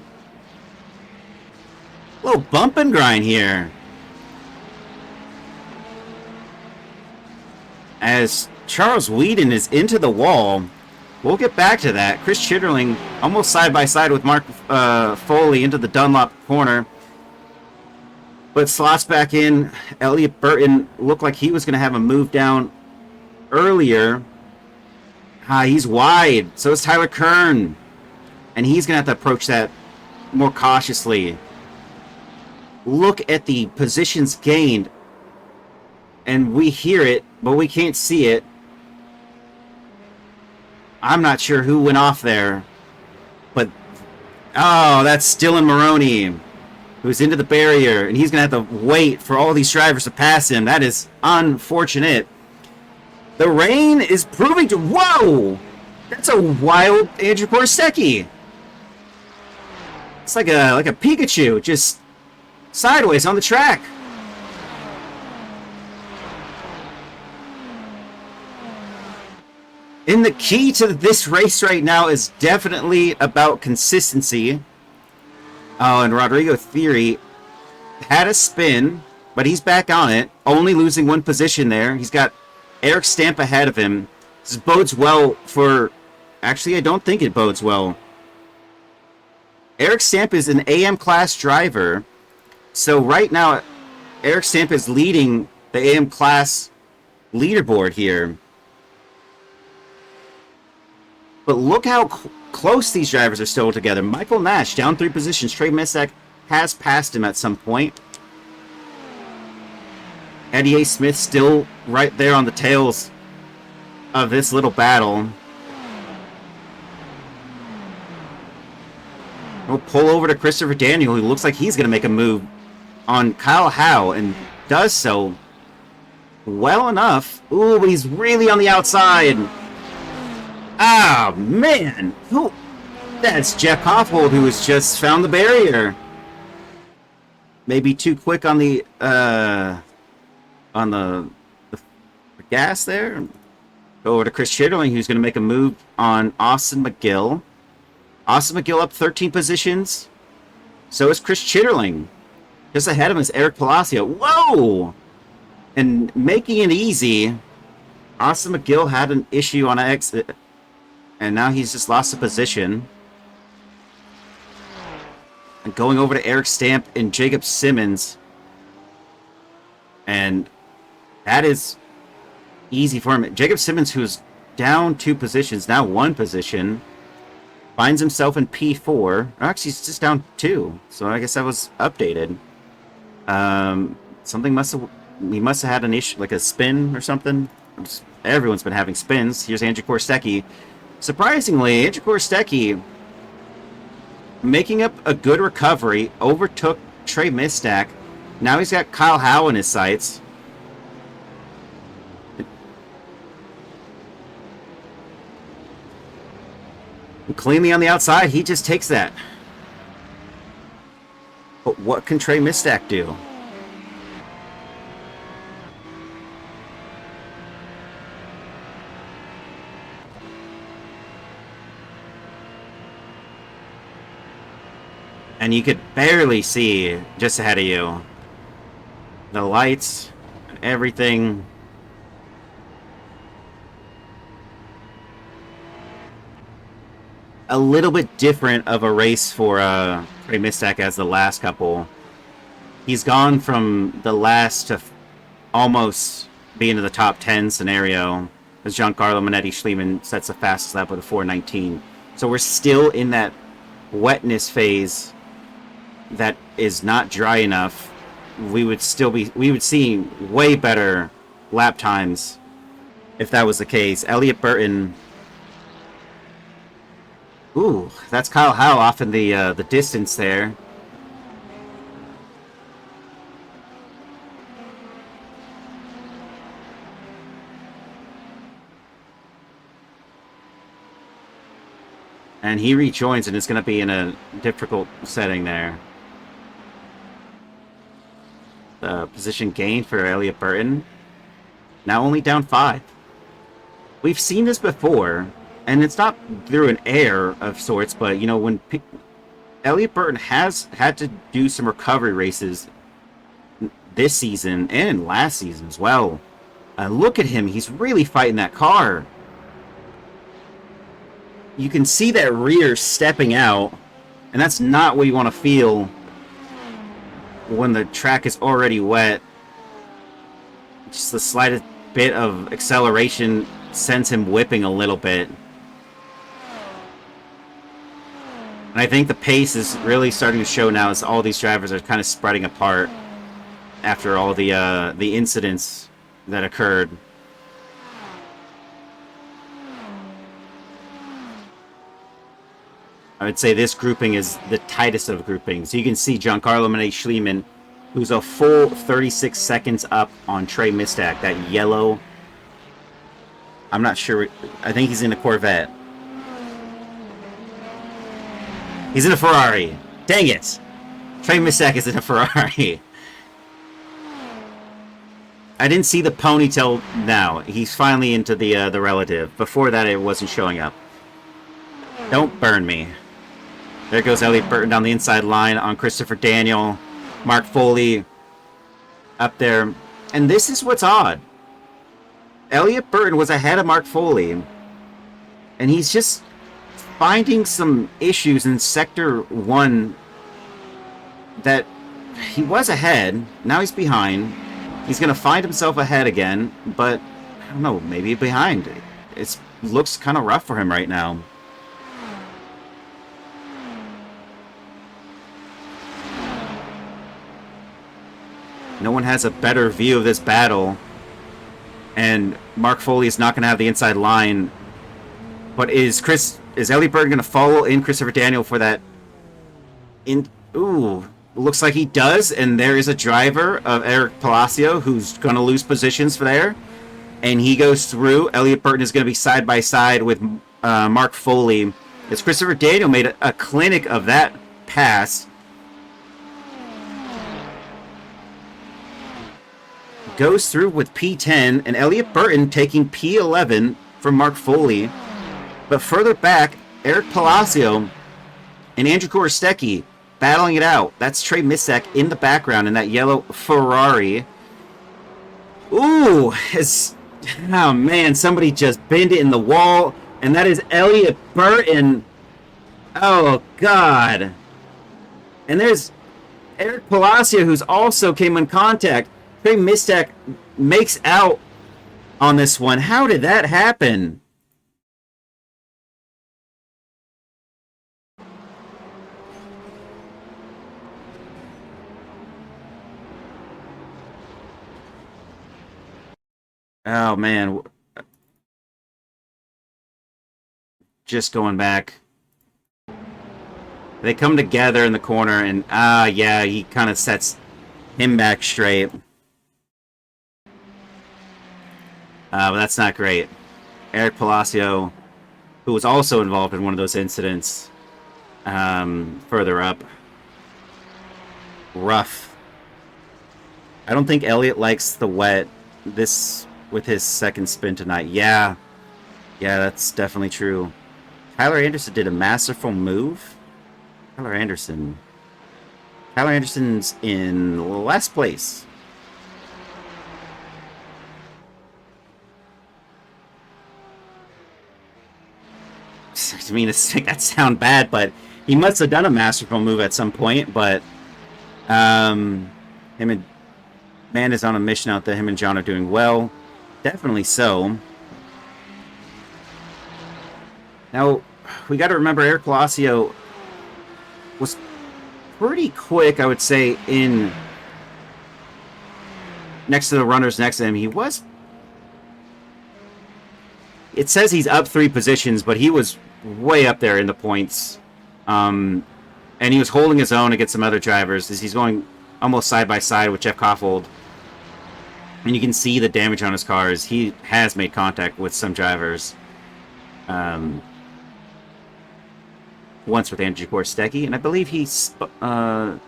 A little bump and grind here. As Charles Whedon is into the wall. We'll get back to that. Chris Chitterling almost side by side with Mark Foley into the Dunlop corner. But slots back in. Elliot Burton looked like he was going to have a move down earlier. He's wide. So is Tyler Kern. And he's going to have to approach that more cautiously. Look at the positions gained. And we hear it, but we can't see it. I'm not sure who went off there. But, oh, that's Dylan Maroney, who's into the barrier. And he's going to have to wait for all these drivers to pass him. That is unfortunate. The rain is proving to... Whoa! That's a wild Andrew Korsecki. It's like a Pikachu, just sideways on the track. And the key to this race right now is definitely about consistency. Oh, and Rodrigo Theory had a spin, but he's back on it, only losing one position there. He's got Eric Stamp ahead of him. This bodes well for... Actually, I don't think it bodes well. Eric Stamp is an AM class driver. So right now, Eric Stamp is leading the AM class leaderboard here. But look how close these drivers are still together. Michael Nash down 3 positions. Trey Misek has passed him at some point. Eddie A. Smith still right there on the tails of this little battle. We'll pull over to Christopher Daniel, who looks like he's going to make a move on Kyle Howe, and does so well enough. Ooh, but he's really on the outside. Ah, man. Who? That's Jeff Hoffold, who has just found the barrier. Maybe too quick on the gas there. Go over to Chris Chitterling, who's going to make a move on Austin McGill. Austin McGill up 13 positions. So is Chris Chitterling. Just ahead of him is Eric Palacio. Whoa! And making it easy, Austin McGill had an issue on an exit. And now he's just lost a position. And going over to Eric Stamp and Jacob Simmons. And that is easy for him. Jacob Simmons, who's down 2 positions, now 1 position, finds himself in P4. Actually, he's just down 2. So I guess that was updated. Something he must have had an issue, like a spin or something. Everyone's been having spins. Here's Andrew Korsecki. Surprisingly, Andrew Korsecki, making up a good recovery, overtook Trey Mistak. Now he's got Kyle Howe in his sights. And cleanly on the outside, he just takes that. But what can Trey Mistak do? And you could barely see just ahead of you. The lights, and everything. A little bit different of a race for Trey Mistak as the last couple. He's gone from the last to almost being in the top 10 scenario as Giancarlo Manetti Schliemann sets the fastest lap with a 4:19. So we're still in that wetness phase that is not dry enough. We would see way better lap times if that was the case. Elliot Burton. Ooh, that's Kyle Howe off in the distance there. And he rejoins, and it's going to be in a difficult setting there. Position gain for Elliot Burton. Now only down 5. we've seen this before, and it's not through an error of sorts, but you know, when Elliot Burton has had to do some recovery races this season and last season as well. Look at him, he's really fighting that car. You can see that rear stepping out, and that's not what you want to feel when the track is already wet. Just the slightest bit of acceleration sends him whipping a little bit. And I think the pace is really starting to show now as all these drivers are kind of spreading apart after all the incidents that occurred. I would say this grouping is the tightest of groupings. You can see Giancarlo Schliemann, who's a full 36 seconds up on Trey Mistak, that yellow. I'm not sure. I think he's in a Corvette. He's in a Ferrari. Dang it. Trey Mistak is in a Ferrari. I didn't see the ponytail now. He's finally into the relative. Before that, it wasn't showing up. Don't burn me. There goes Elliot Burton down the inside line on Christopher Daniel. Mark Foley up there. And this is what's odd. Elliot Burton was ahead of Mark Foley. And he's just finding some issues in Sector 1 that he was ahead. Now he's behind. He's going to find himself ahead again. But, I don't know, maybe behind. It looks kind of rough for him right now. No one has a better view of this battle. And Mark Foley is not going to have the inside line. But is Elliot Burton going to follow in Christopher Daniel for that? Ooh, looks like he does. And there is a driver of Eric Palacio who's going to lose positions for there. And he goes through. Elliot Burton is going to be side by side with Mark Foley. As Christopher Daniel made a clinic of that pass. Goes through with P10, and Elliot Burton taking P11 from Mark Foley. But further back, Eric Palacio and Andrew Korostecki battling it out. That's Trey Mistak in the background in that yellow Ferrari. Ooh, oh man, somebody just bent it in the wall, and that is Elliot Burton. Oh God. And there's Eric Palacio, who's also came in contact. Trey Mistak makes out on this one. How did that happen? Oh, man. Just going back. They come together in the corner, and, yeah, he kind of sets him back straight. But that's not great. Eric Palacio, who was also involved in one of those incidents, further up. Rough. I don't think Elliot likes the wet with his second spin tonight. Yeah, that's definitely true. Tyler Anderson did a masterful move. Tyler Anderson's in last place. I mean, that sound bad, but he must have done a masterful move at some point. But him and Man is on a mission out there. Him and John are doing well, definitely so. Now we got to remember Eric Palacio was pretty quick, I would say, in next to the runners next to him. He was. It says he's up 3 positions, but he was way up there in the points. And he was holding his own against some other drivers as he's going almost side by side with Jeff Koffold. And you can see the damage on his cars. He has made contact with some drivers. Once with Andrew Korostecki, and I believe he spun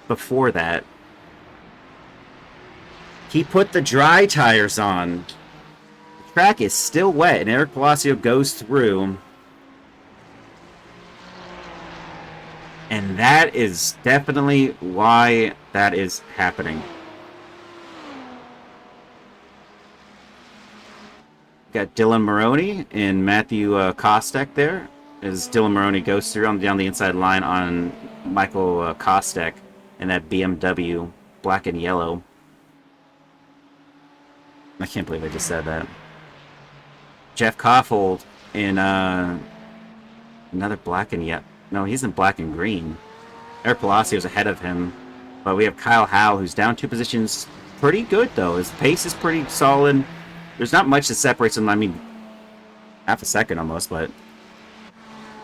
before that. He put the dry tires on. track is still wet, and Eric Palacio goes through. And that is definitely why that is happening. Got Dylan Maroney and Matthew Kostek there, as Dylan Maroney goes through down the inside line on Michael Kostek in that BMW black and yellow. I can't believe I just said that. Jeff Koffold in another black and yellow. No, he's in black and green. Eric Palacio's ahead of him. But we have Kyle Howell, who's down 2 positions. Pretty good, though. His pace is pretty solid. There's not much that separates him. I mean, half a second almost, but...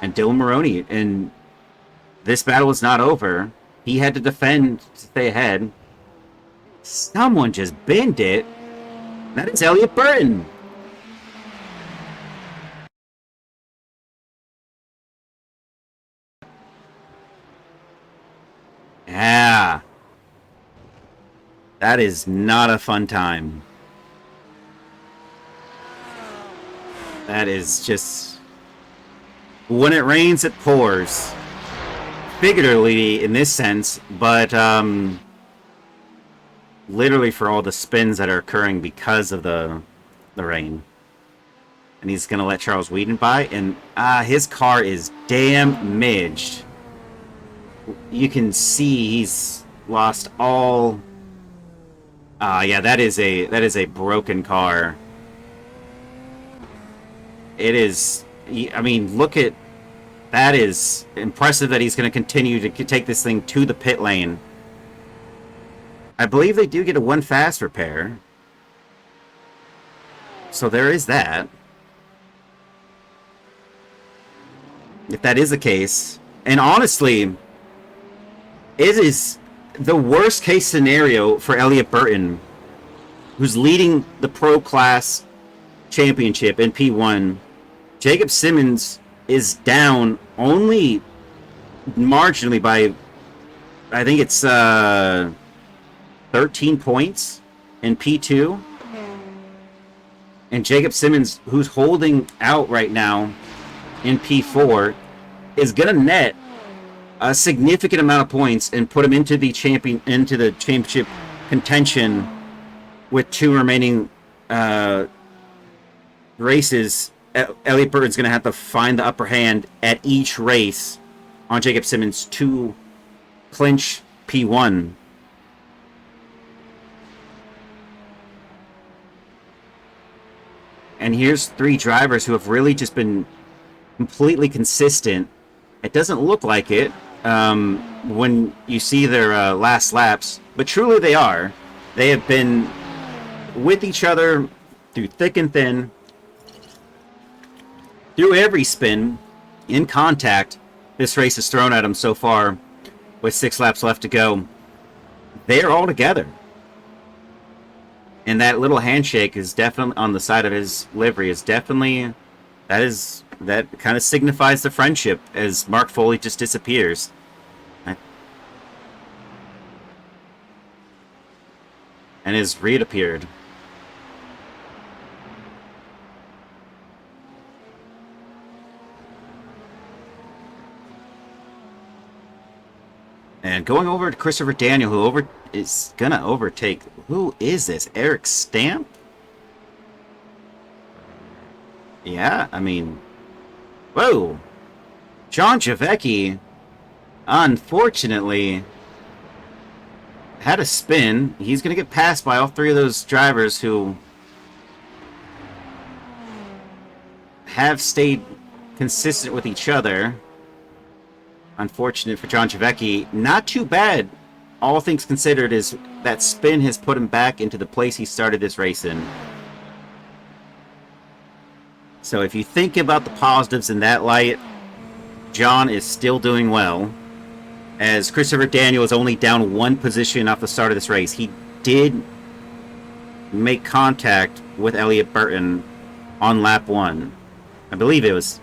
And Dylan Maroney. And this battle is not over. He had to defend to stay ahead. Someone just binned it. That is Elliot Burton. Yeah. That is not a fun time. That is just... When it rains, it pours. Figuratively, in this sense, but literally for all the spins that are occurring because of the rain. And he's going to let Charles Whedon by, and his car is damaged. You can see he's lost all... yeah, that is a broken car. It is... I mean, look at... That is impressive that he's going to continue to take this thing to the pit lane. I believe they do get a 1 fast repair. So there is that. If that is the case. And honestly, it is the worst case scenario for Elliot Burton, who's leading the Pro Class Championship in P1. Jacob Simmons is down only marginally by, I think it's 13 points in P2. And Jacob Simmons, who's holding out right now in P4, is going to net a significant amount of points and put him into the championship contention with 2 remaining races. Elliot Burton's going to have to find the upper hand at each race on Jacob Simmons to clinch P1. And here's 3 drivers who have really just been completely consistent. It doesn't look like it when you see their last laps, but truly they are. They have been with each other through thick and thin, through every spin, in contact this race has thrown at them so far, with 6 laps left to go. They're all together. And that little handshake is definitely on the side of his livery is definitely, that kind of signifies the friendship as Mark Foley just disappears. And has reappeared. And going over to Christopher Daniel, who is going to overtake... Who is this? Eric Stamp? Yeah, I mean... Whoa! John Javecki, unfortunately, had a spin. He's going to get passed by all 3 of those drivers who have stayed consistent with each other. Unfortunate for John Javecki. Not too bad, all things considered, is that spin has put him back into the place he started this race in. So if you think about the positives in that light, John is still doing well. As Christopher Daniel is only down 1 position off the start of this race. He did make contact with Elliot Burton on lap 1. I believe it was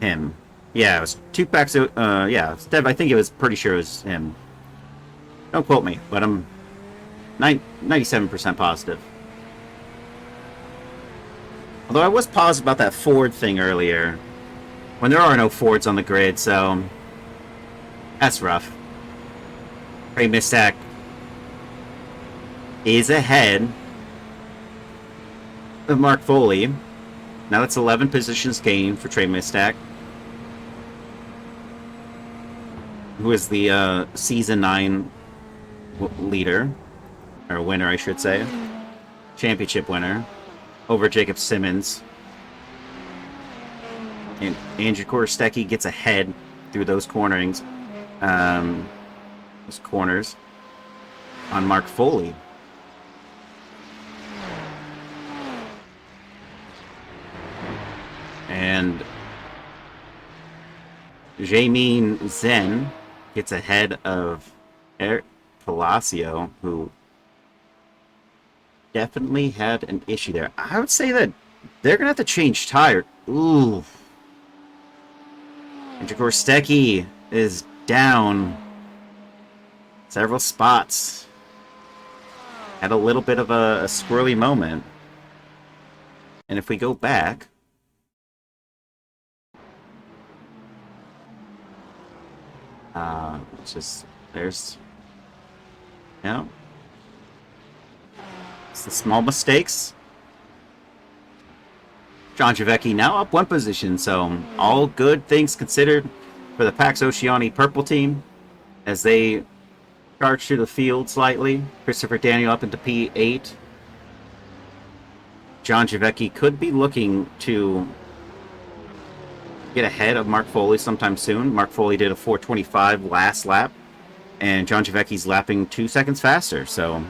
him. Yeah, it was 2 packs. Yeah, I think it was pretty sure it was him. Don't quote me, but I'm 97% positive. Although I was paused about that Ford thing earlier, when there are no Fords on the grid, so that's rough. Trey Mistack is ahead of Mark Foley. Now that's 11 positions gained for Trey Mistack, who is the Season 9 leader, or winner, I should say. Championship winner, over Jacob Simmons. And Andrew Korostecki gets ahead through those cornerings, those corners, on Mark Foley. And Jamin Zen gets ahead of Eric Palacio, who definitely had an issue there. I would say that they're going to have to change tire. Ooh. And Jaworski is down several spots. Had a little bit of a squirrely moment. And if we go back, it's just, there's, you know, it's the small mistakes. John Javecki now up one position, so all good things considered for the Pax Oceani purple team as they charge through the field slightly. Christopher Daniel up into P8. John Javecki could be looking to get ahead of Mark Foley sometime soon. Mark Foley did a 4:25 last lap, and John Javecki's lapping 2 seconds faster, so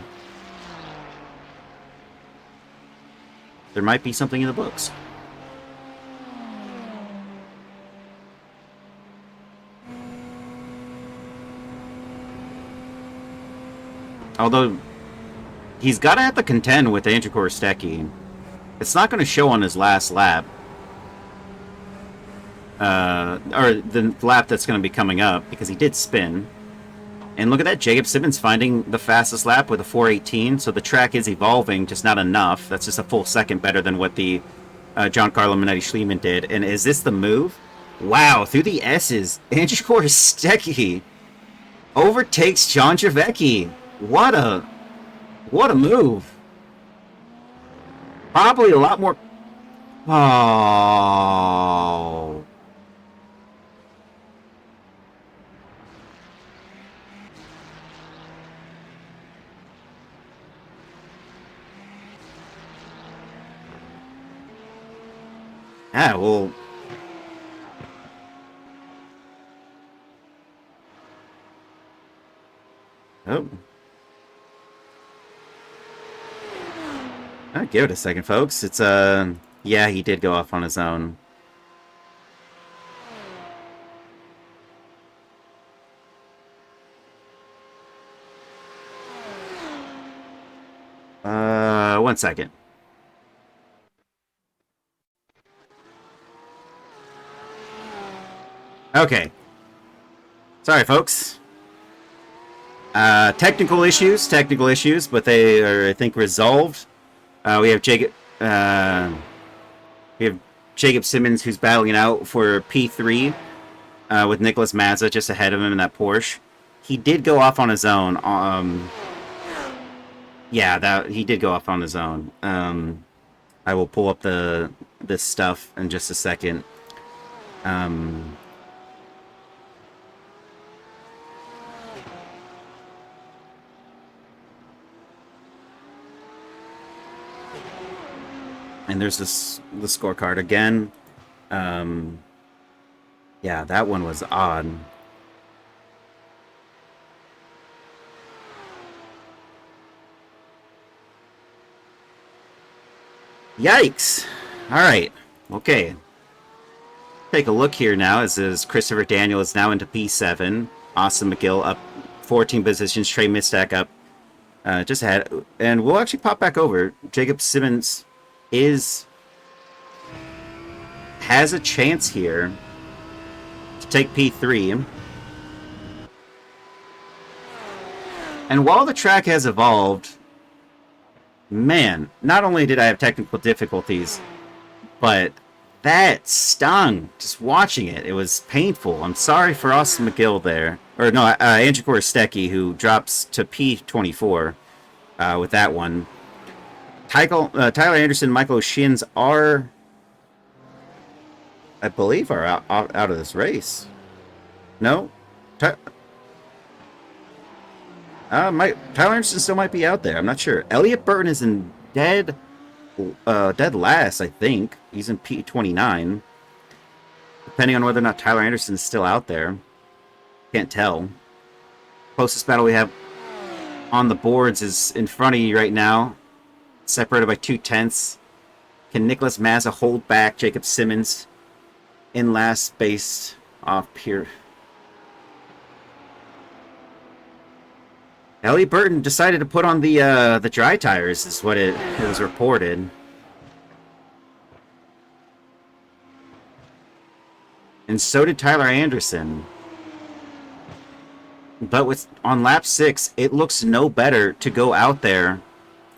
there might be something in the books. Although, he's got to have to contend with Andrew Korostecki. It's not going to show on his last lap. Or the lap that's going to be coming up, because he did spin. And look at that, Jacob Simmons finding the fastest lap with a 4:18, so the track is evolving, just not enough. That's just a full second better than what the Giancarlo Minetti-Schliemann did. And is this the move? Wow, through the S's, Andrew Korostecki overtakes John Javecki. What a move. Probably a lot more. Oh. Yeah, well. Oh. Give it a second, folks. It's, yeah, he did go off on his own. One second. Okay. Sorry, folks. Technical issues, but they are, I think, resolved. We have Jacob Simmons, who's battling it out for P3 with Nicholas Mazza just ahead of him in that Porsche. He did go off on his own. Yeah, he did go off on his own. I will pull up this stuff in just a second. And there's the scorecard again. Yeah, that one was odd. Yikes! Alright, okay. Take a look here now as Christopher Daniel is now into P7. Austin McGill up 14 positions. Trey Mistack up just ahead. And we'll actually pop back over. Jacob Simmons has a chance here to take P3. And while the track has evolved, man, not only did I have technical difficulties, But that stung. Just watching it, it was painful. I'm sorry for Austin McGill there. Or no, Andrew Korostecki, who drops to P24 with that one. Tyler Anderson, Michael Shins are, I believe, are out of this race. No? Tyler Anderson still might be out there. I'm not sure. Elliot Burton is in dead last, I think. He's in P29. Depending on whether or not Tyler Anderson is still out there. Can't tell. Closest battle we have on the boards is in front of you right now. Separated by 2/10. Can Nicholas Mazza hold back Jacob Simmons in last based off Pier? Elliot Burton decided to put on the dry tires, is what it was reported. And so did Tyler Anderson. But on lap 6, it looks no better to go out there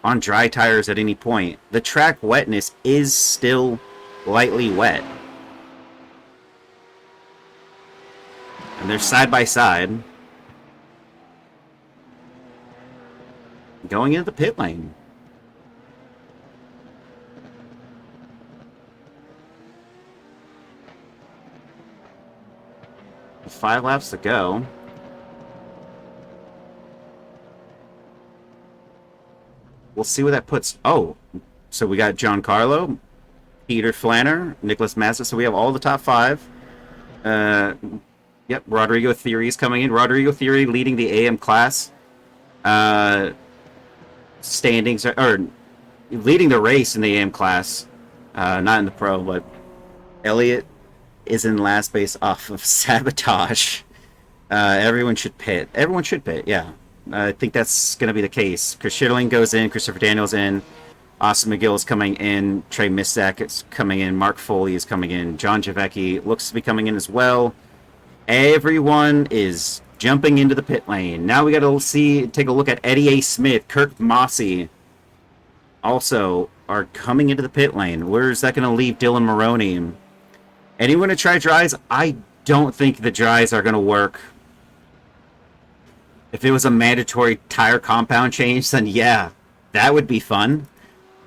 on dry tires at any point. The track wetness is still lightly wet. And they're side by side. Going into the pit lane. With 5 laps to go. We'll see where that puts. Oh, so we got Giancarlo, Peter Flanner, Nicholas Mazza. So we have all the top 5. Yep, Rodrigo Theory is coming in. Rodrigo Theory leading the AM class. Standings, or leading the race in the AM class. Not in the pro, but Elliott is in last base off of Sabotage. Everyone should pit. Everyone should pit, yeah. I think that's going to be the case. Chris Schitterling goes in. Christopher Daniels in. Austin McGill is coming in. Trey Missack is coming in. Mark Foley is coming in. John Javecki looks to be coming in as well. Everyone is jumping into the pit lane. Now we got to take a look at Eddie A. Smith, Kirk Mossy also are coming into the pit lane. Where is that going to leave Dylan Maroney? Anyone to try dries? I don't think the dries are going to work. If it was a mandatory tire compound change, then yeah, that would be fun.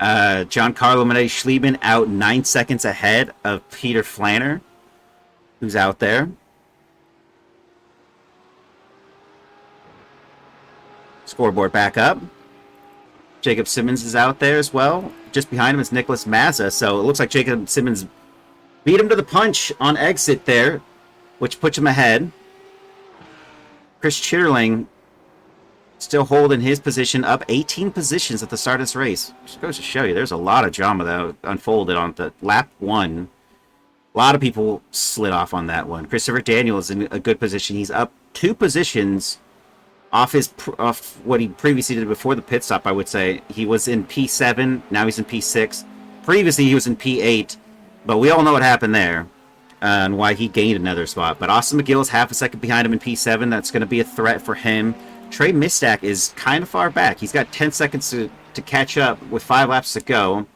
Giancarlo Manetti Schliemann out 9 seconds ahead of Peter Flanner, who's out there. Scoreboard back up. Jacob Simmons is out there as well. Just behind him is Nicholas Mazza, so it looks like Jacob Simmons beat him to the punch on exit there, which puts him ahead. Chris Chitterling still holding his position up 18 positions at the start of this race. Just goes to show you, there's a lot of drama that unfolded on the lap 1. A lot of people slid off on that one. Christopher Daniel is in a good position. He's up 2 positions off what he previously did before the pit stop, I would say. He was in P7, now he's in P6. Previously he was in P8, but we all know what happened there. And why he gained another spot. But Austin McGill is half a second behind him in P7. That's going to be a threat for him. Trey Mistack is kind of far back. He's got 10 seconds to catch up with 5 laps to go.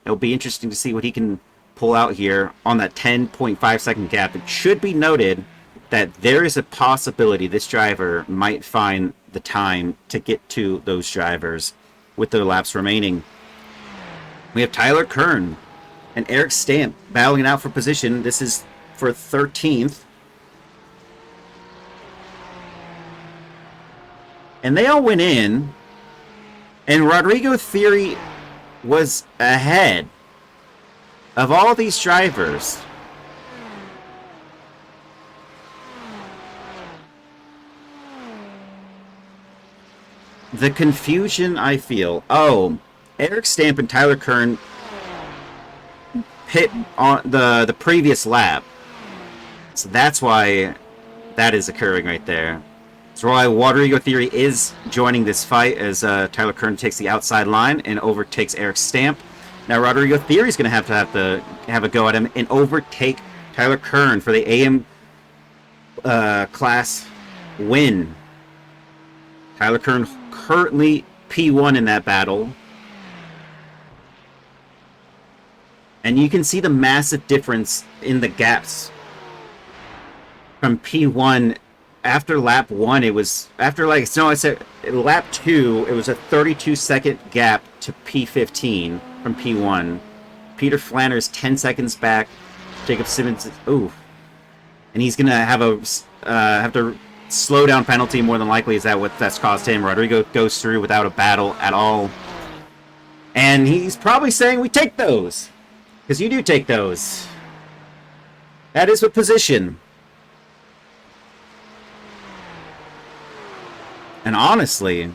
It'll be interesting to see what he can pull out here on that 10.5 second gap. It should be noted that there is a possibility this driver might find the time to get to those drivers with their laps remaining. We have Tyler Kern and Eric Stamp battling it out for position. This is for 13th. And they all went in. And Rodrigo Theory was ahead of all these drivers. The confusion I feel. Oh, Eric Stamp and Tyler Kern pit on the previous lap. So that's why that is occurring right there. So why Rodrigo Theory is joining this fight as Tyler Kern takes the outside line and overtakes Eric Stamp. Now Rodrigo Theory is going to have a go at him and overtake Tyler Kern for the AM class win. Tyler Kern currently P1 in that battle. And you can see the massive difference in the gaps from P1. After lap 1, it was... After, like... No, I said lap 2, it was a 32-second gap to P15 from P1. Peter Flanders 10 seconds back. Jacob Simmons... Ooh. And he's going to have to slow down penalty more than likely. Is that what that's caused him? Rodrigo goes through without a battle at all. And he's probably saying, we take those. Because you do take those. That is what position. And honestly,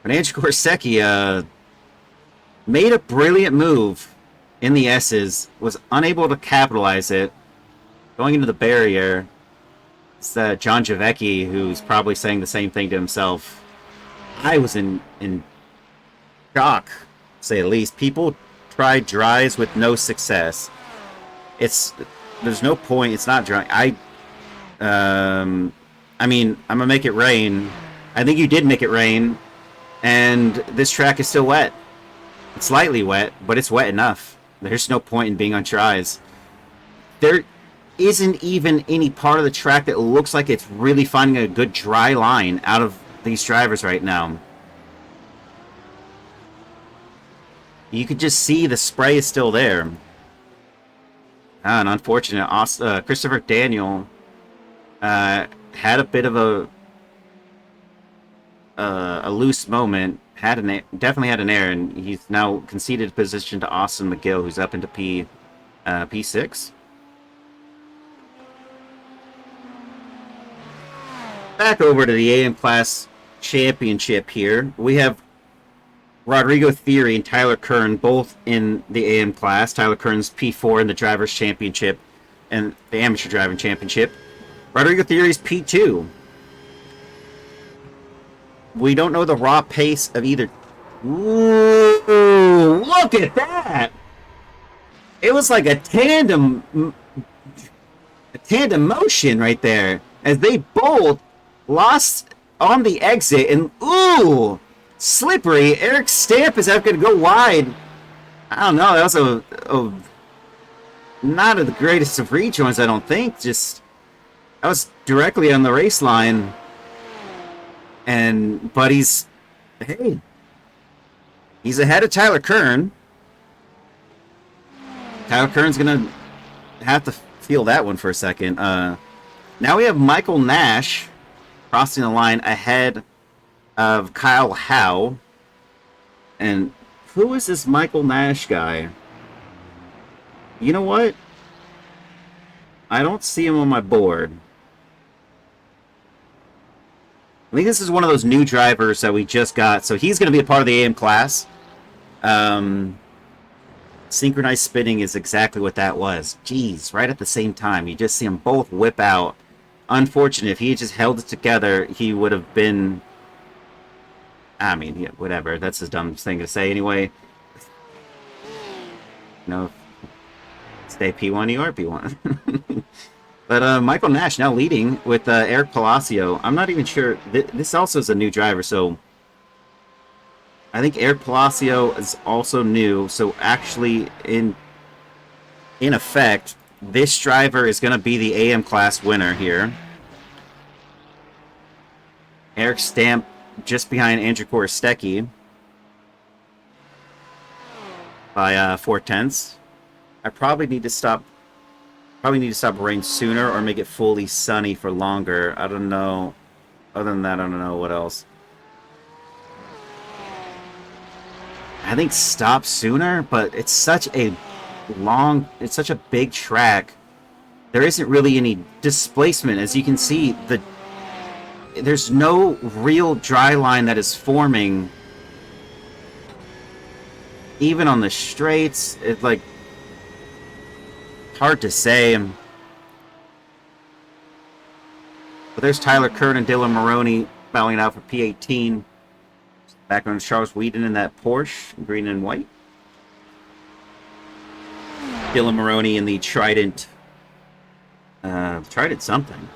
Andrew Korsecki made a brilliant move in the S's, was unable to capitalize it. Going into the barrier, it's John Javecki, who's probably saying the same thing to himself. I was in shock, to say the least. People tried dries with no success. There's no point. It's not dry. I mean, I'm gonna make it rain. I think you did make it rain, and this track is still wet. It's slightly wet, but it's wet enough. There's no point in being on tries. There isn't even any part of the track that looks like it's really finding a good dry line out of these drivers right now. You could just see the spray is still there. And unfortunate, Christopher Daniel had a bit of a loose moment. Definitely had an error, and he's now conceded position to Austin McGill, who's up into P6. Back over to the AM Class Championship here. We have Rodrigo Theory and Tyler Kern both in the AM Class. Tyler Kern's P4 in the Drivers' Championship and the Amateur Driving Championship. Rodrigo Theory's P2. We don't know the raw pace of either. Ooh, look at that! It was like a tandem motion right there, as they both lost on the exit, and ooh, slippery. Eric Stamp is going to go wide. I don't know. That was not the greatest of rejoins, I don't think. Just that was directly on the race line. But he's ahead of Tyler Kern. Tyler Kern's gonna have to feel that one for a second. Now we have Michael Nash crossing the line ahead of Kyle Howe. And who is this Michael Nash guy? You know what? I don't see him on my board. I think this is one of those new drivers that we just got. So he's going to be a part of the AM class. Synchronized spinning is exactly what that was. Jeez, right at the same time. You just see them both whip out. Unfortunate. If he had just held it together, he would have been... I mean, yeah, whatever. That's a dumb thing to say anyway. No. Stay P1, you are P1. But Michael Nash now leading with Eric Palacio. I'm not even sure. This also is a new driver, so I think Eric Palacio is also new. So actually, in effect, this driver is going to be the AM class winner here. Eric Stamp just behind Andrew Korsecki by 4/10. I probably need to stop rain sooner or make it fully sunny for longer. I don't know. Other than that, I don't know what else. I think stop sooner, but it's such a big track. There isn't really any displacement. As you can see, there's no real dry line that is forming. Even on the straights, it's like hard to say. But there's Tyler Kern and Dylan Maroney battling out for P18. Back on Charles Whedon in that Porsche, green and white. Dylan Maroney in the Trident. Trident something.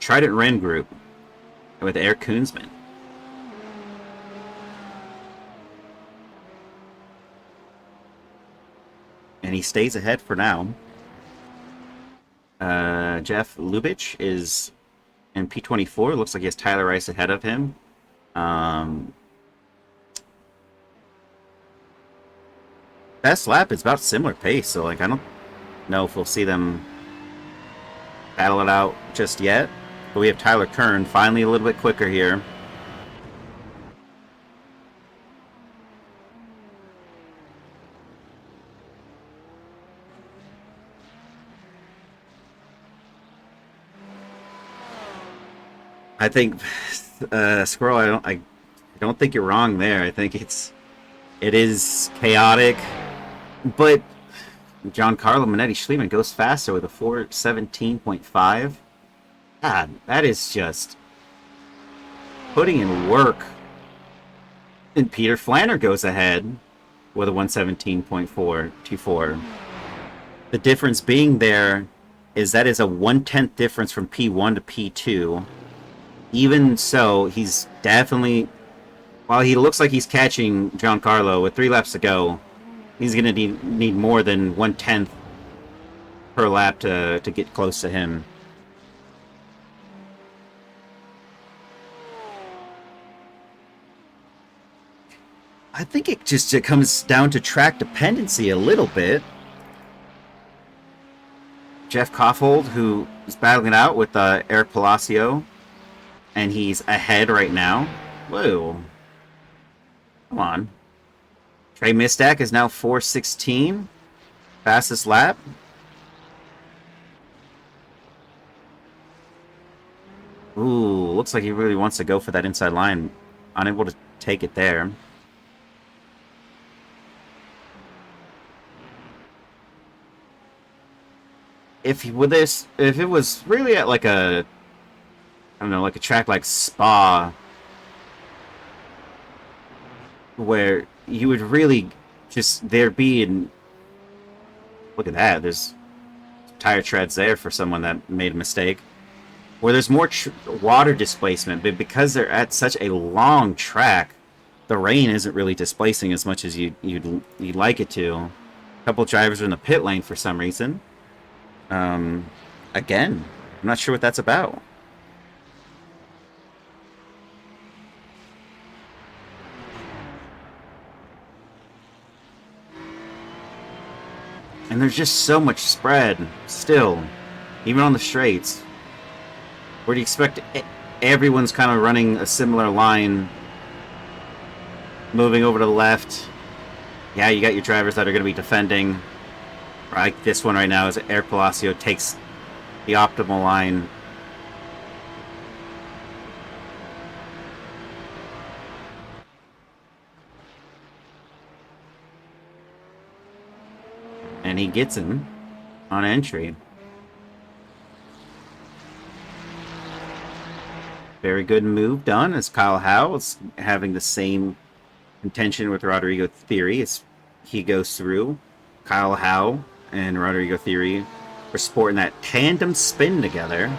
Trident Ren Group with Eric Koonsman. and he stays ahead for now. Jeff Lubitsch is in P24. Looks like he has Tyler Rice ahead of him. Best lap is about similar pace, so like I don't know if we'll see them battle it out just yet. But we have Tyler Kern finally a little bit quicker here. I think Squirrel, I don't think you're wrong there. I think it is chaotic, but Giancarlo Manetti Schliemann goes faster with a 4:17.5. God, that is just putting in work. And Peter Flanner goes ahead with a 1:17.424. The difference being there is that is a 1/10 difference from P1 to P2. Even so, he's definitely, while he looks like he's catching Giancarlo with 3 laps to go, he's going to need more than 1/10 per lap to get close to him. I think it comes down to track dependency a little bit. Jeff Koffold, who is battling it out with Eric Palacio, and he's ahead right now. Whoa. Come on. Trey Mistak is now 4:16. Fastest lap. Ooh, looks like he really wants to go for that inside line. Unable to take it there. If it was really at like a, I don't know, like a track like Spa, where you would really just, there'd be, and look at that, there's tire treads there for someone that made a mistake, where there's more water displacement, but because they're at such a long track, the rain isn't really displacing as much as you'd like it to. A couple drivers are in the pit lane for some reason. Again, I'm not sure what that's about. And there's just so much spread still, even on the straights. Where do you expect everyone's kind of running a similar line, moving over to the left? Yeah, you got your drivers that are going to be defending. Like this one right now, as Eric Palacio takes the optimal line. And he gets him on entry. Very good move done as Kyle Howe is having the same contention with Rodrigo Theory as he goes through. Kyle Howe and Rodrigo Theory are sporting that tandem spin together.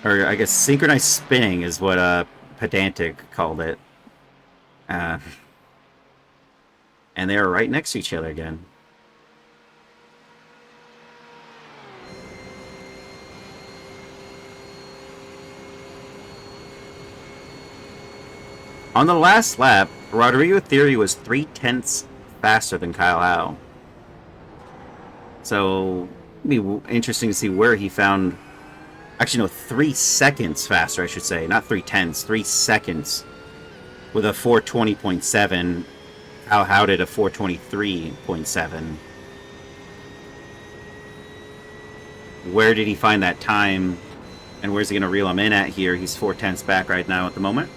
Or I guess synchronized spinning is what Pedantic called it. And they are right next to each other again. On the last lap, Rodrigo Theory was 3/10 faster than Kyle Howe. So it'll be interesting to see where he found. Actually, no, 3 seconds faster, I should say. Not 3/10, 3 seconds. With a 4:20.7. Kyle Howe did a 4:23.7. Where did he find that time? And where's he going to reel him in at here? He's 4/10 back right now at the moment.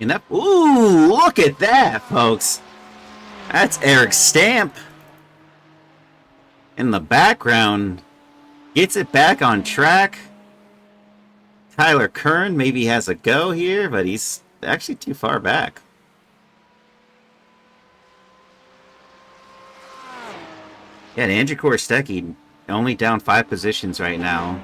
And that, ooh, look at that, folks. That's Eric Stamp in the background. Gets it back on track. Tyler Kern maybe has a go here, but he's actually too far back. Yeah, and Andrew Korostecki only down 5 positions right now.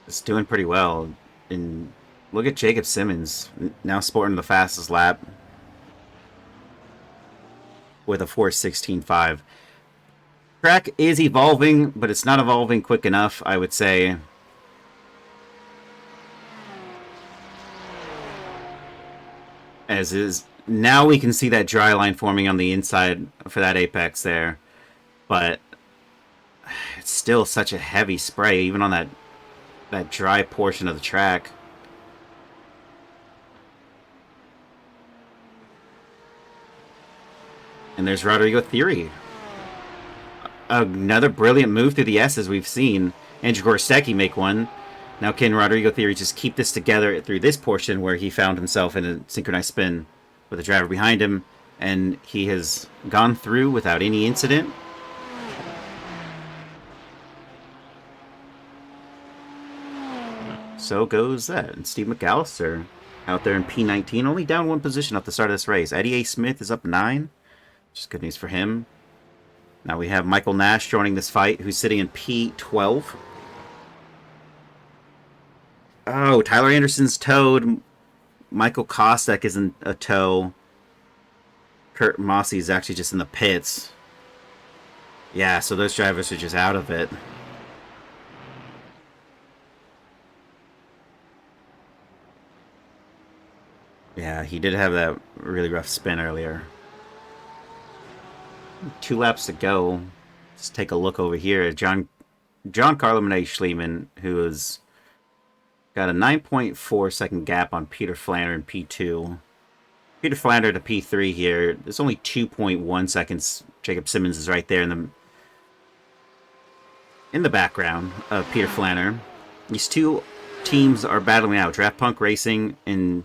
It's doing pretty well. And look at Jacob Simmons, now sporting the fastest lap with a 4:16.5. Track is evolving, but it's not evolving quick enough, I would say. As is, now we can see that dry line forming on the inside for that apex there. But it's still such a heavy spray, even on that dry portion of the track. And there's Rodrigo Theory. Another brilliant move through the S's we've seen Andrew Korostecki make one. Now can Rodrigo Theory just keep this together through this portion where he found himself in a synchronized spin with a driver behind him, and he has gone through without any incident. So goes that. And Steve McAllister out there in P19, only down 1 position at the start of this race. Eddie A. Smith is up 9, which is good news for him. Now we have Michael Nash joining this fight, who's sitting in P12. Oh, Tyler Anderson's towed. Michael Kostek is in a tow. Kurt Mossey is actually just in the pits. Yeah, so those drivers are just out of it. Yeah, he did have that really rough spin earlier. 2 laps to go. Let's take a look over here at John Carlo Monet Schliemann, who has got a 9.4 second gap on Peter Flander in P2. Peter Flander to P3 here. There's only 2.1 seconds. Jacob Simmons is right there in the background of Peter Flander. These two teams are battling out. Draft Punk Racing and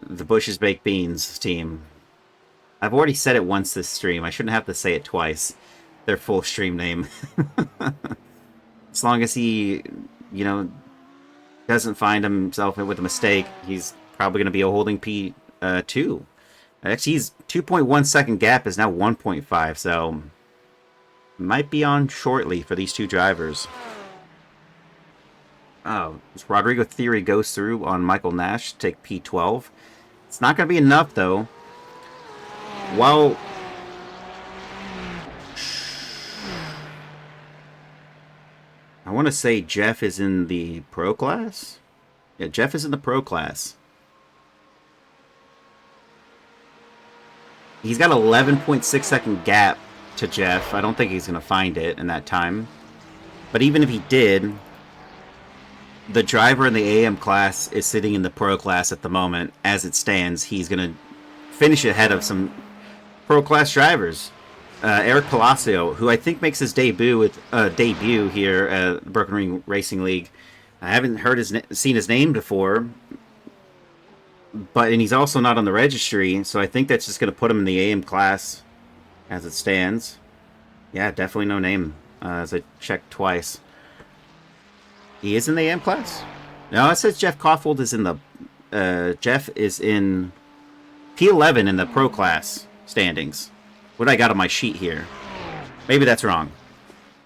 the Bush's Baked Beans team. I've already said it once this stream. I shouldn't have to say it twice. Their full stream name. As long as he, doesn't find himself with a mistake, he's probably going to be holding P2. Actually, he's 2.1 second gap is now 1.5, so might be on shortly for these two drivers. Oh, Rodrigo Theory goes through on Michael Nash to take P12. It's not going to be enough, though. While I want to say Jeff is in the pro class. Yeah, Jeff is in the pro class. He's got 11.6 second gap to Jeff. I don't think he's going to find it in that time. But even if he did, the driver in the AM class is sitting in the pro class at the moment. As it stands, he's going to finish ahead of some pro class drivers. Eric Palacio, who I think makes his debut here at the Broken Ring Racing League. I haven't seen his name before, and he's also not on the registry, so I think that's just going to put him in the AM class as it stands. Yeah, definitely no name, as I checked twice. He is in the AM class? No, it says Jeff Kaufhold is in the... Jeff is in P11 in the pro class standings. What I got on my sheet here. Maybe that's wrong.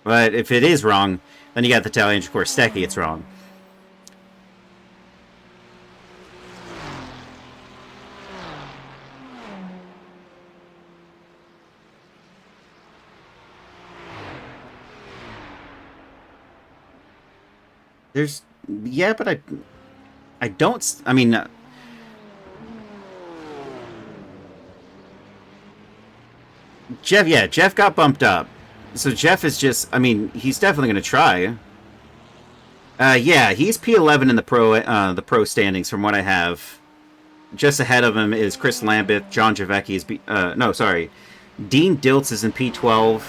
But if it is wrong, then you got to tell Andrew Korostecki it's wrong. Yeah, but I don't, I mean, Jeff got bumped up. So Jeff is just, I mean, he's definitely going to try. Yeah, he's P11 in the pro standings from what I have. Just ahead of him is Chris Lambeth, John Javecki is Dean Diltz is in P12,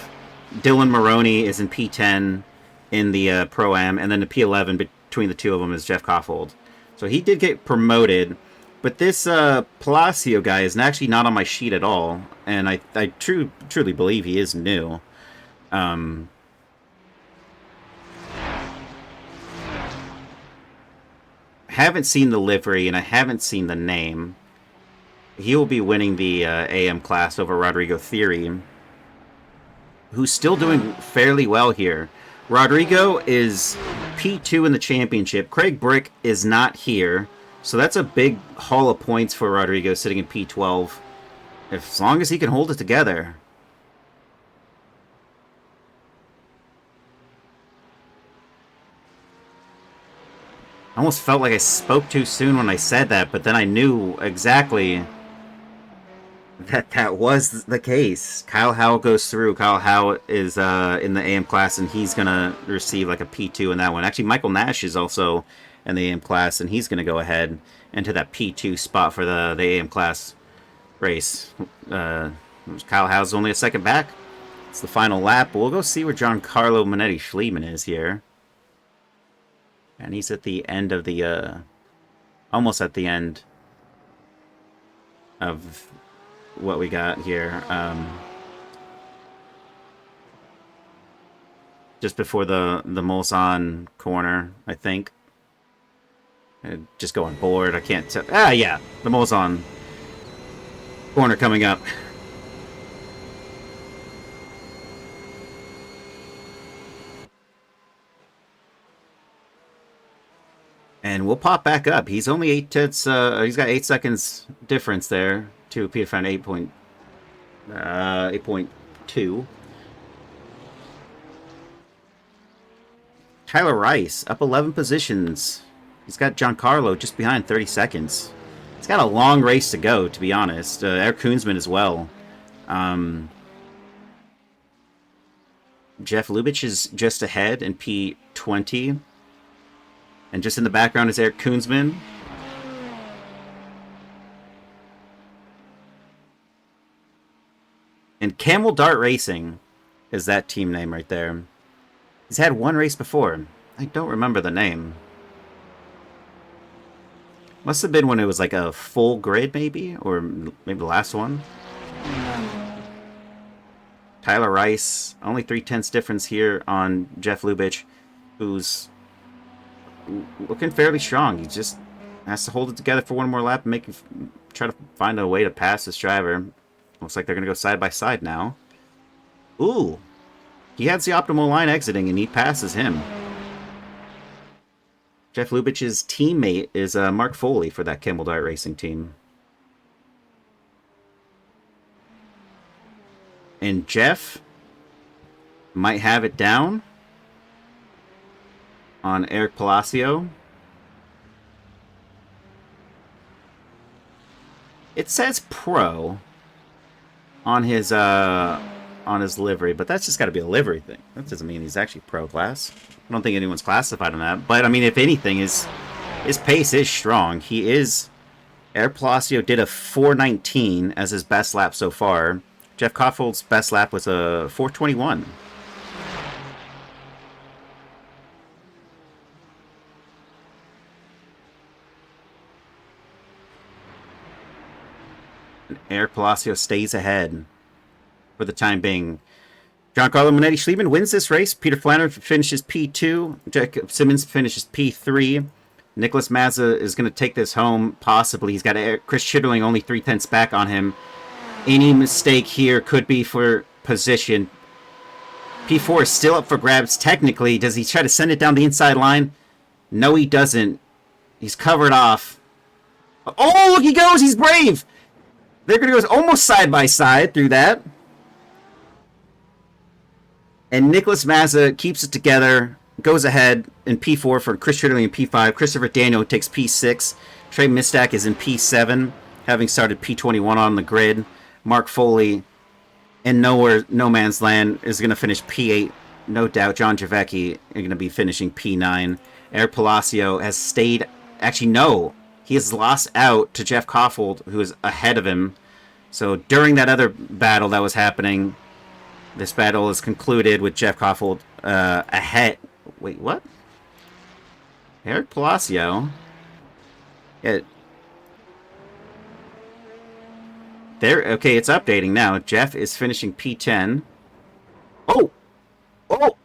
Dylan Maroney is in P10 in the Pro-Am, and then the P11 between the two of them is Jeff Kaufhold. So he did get promoted, but this Palacio guy is actually not on my sheet at all, and I truly believe he is new. haven't seen the livery and I haven't seen the name. He will be winning the AM class over Rodrigo Theory, who's still doing fairly well here. Rodrigo is P2 in the championship. Craig Brick is not here, so that's a big haul of points for Rodrigo sitting in P12. As long as he can hold it together. I almost felt like I spoke too soon when I said that, but then I knew exactly that was the case. Kyle Howe goes through. Kyle Howe is in the AM class, and he's going to receive like a P2 in that one. Actually, Michael Nash is also in the AM class, and he's going to go ahead into that P2 spot for the AM class race. Kyle Howe's only a second back. It's the final lap. We'll go see where Giancarlo Minetti Schliemann is here. And he's at the end of the, almost at the end of what we got here. Just before the Mulsanne corner, I think. Just going board, I can't tell. Ah, yeah, the Mulsanne corner coming up. And we'll pop back up. He's only 8 tenths. He's got 8 seconds difference there to Peter Fan 8.2. Tyler Rice up 11 positions. He's got Giancarlo just behind 30 seconds. He's got a long race to go, to be honest. Eric Koonsman as well. Jeff Lubitsch is just ahead in P20. And just in the background is Eric Koonsman. And Camel Dart Racing is that team name right there. He's had one race before. I don't remember the name. Must have been when it was like a full grid, maybe? Or maybe the last one. Tyler Rice. Only 3/10 difference here on Jeff Lubitsch, who's looking fairly strong. He just has to hold it together for one more lap and try to find a way to pass this driver. Looks like they're going to go side by side now. Ooh. He has the optimal line exiting, and he passes him. Jeff Lubitsch's teammate is Mark Foley for that Camel Dart Racing team. And Jeff might have it down on Eric Palacio. It says pro on his livery, but that's just got to be a livery thing. That doesn't mean he's actually pro class. I don't think anyone's classified on that. But I mean, if anything, his pace is strong. Eric Palacio did a 4:19 as his best lap so far. Jeff Koffold's best lap was a 4:21. Eric Palacio stays ahead for the time being. Giancarlo Minetti Schliemann wins this race. Peter Flannery finishes P2. Jacob Simmons finishes P3. Nicholas Mazza is going to take this home, possibly. He's got Chris Chitterling only 3/10 back on him. Any mistake here could be for position. P4 is still up for grabs. Technically, does he try to send it down the inside line? No, he doesn't. He's covered off. Oh, he goes! He's brave! They're going to go almost side by side through that. And Nicholas Mazza keeps it together, goes ahead in P4 for Chris Chitterling in P5. Christopher Daniel takes P6. Trey Mistak is in P7, having started P21 on the grid. Mark Foley in no man's land is going to finish P8. No doubt John Javecki is going to be finishing P9. Eric Palacio has stayed... Actually, no. He has lost out to Jeff Koffold, who is ahead of him. So during that other battle that was happening, this battle is concluded with Jeff Koffold ahead. Wait, what? Eric Palacio? Okay, it's updating now. Jeff is finishing P10. Oh! Oh!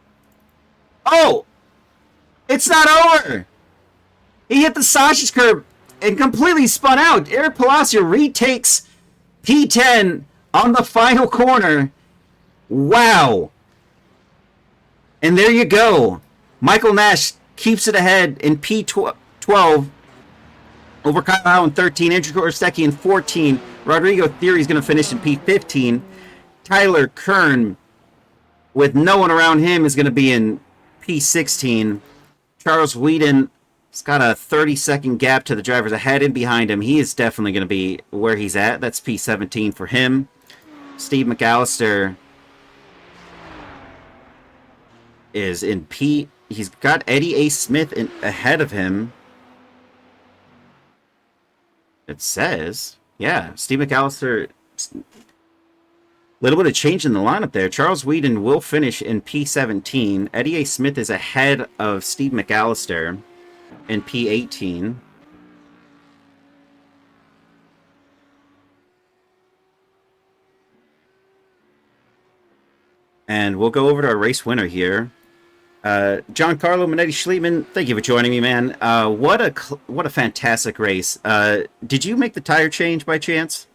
Oh! It's not over! He hit the Sasha's curb and completely spun out. Eric Palacio retakes P10 on the final corner. Wow. And there you go. Michael Nash keeps it ahead in P12 over Kyle Howe in 13, Andrew Korostecki in 14. Rodrigo Theory is going to finish in P15. Tyler Kern, with no one around him, is going to be in P16. Charles Whedon has got a 30-second gap to the drivers ahead and behind him. He is definitely going to be where he's at. That's P17 for him. Steve McAllister is in P. He's got Eddie A. Smith ahead of him. It says, yeah, Steve McAllister. A little bit of change in the lineup there. Charles Whedon will finish in P17. Eddie A. Smith is ahead of Steve McAllister in P18. And we'll go over to our race winner here. Giancarlo Minetti Schlietman, thank you for joining me, man. What a fantastic race. Did you make the tire change by chance?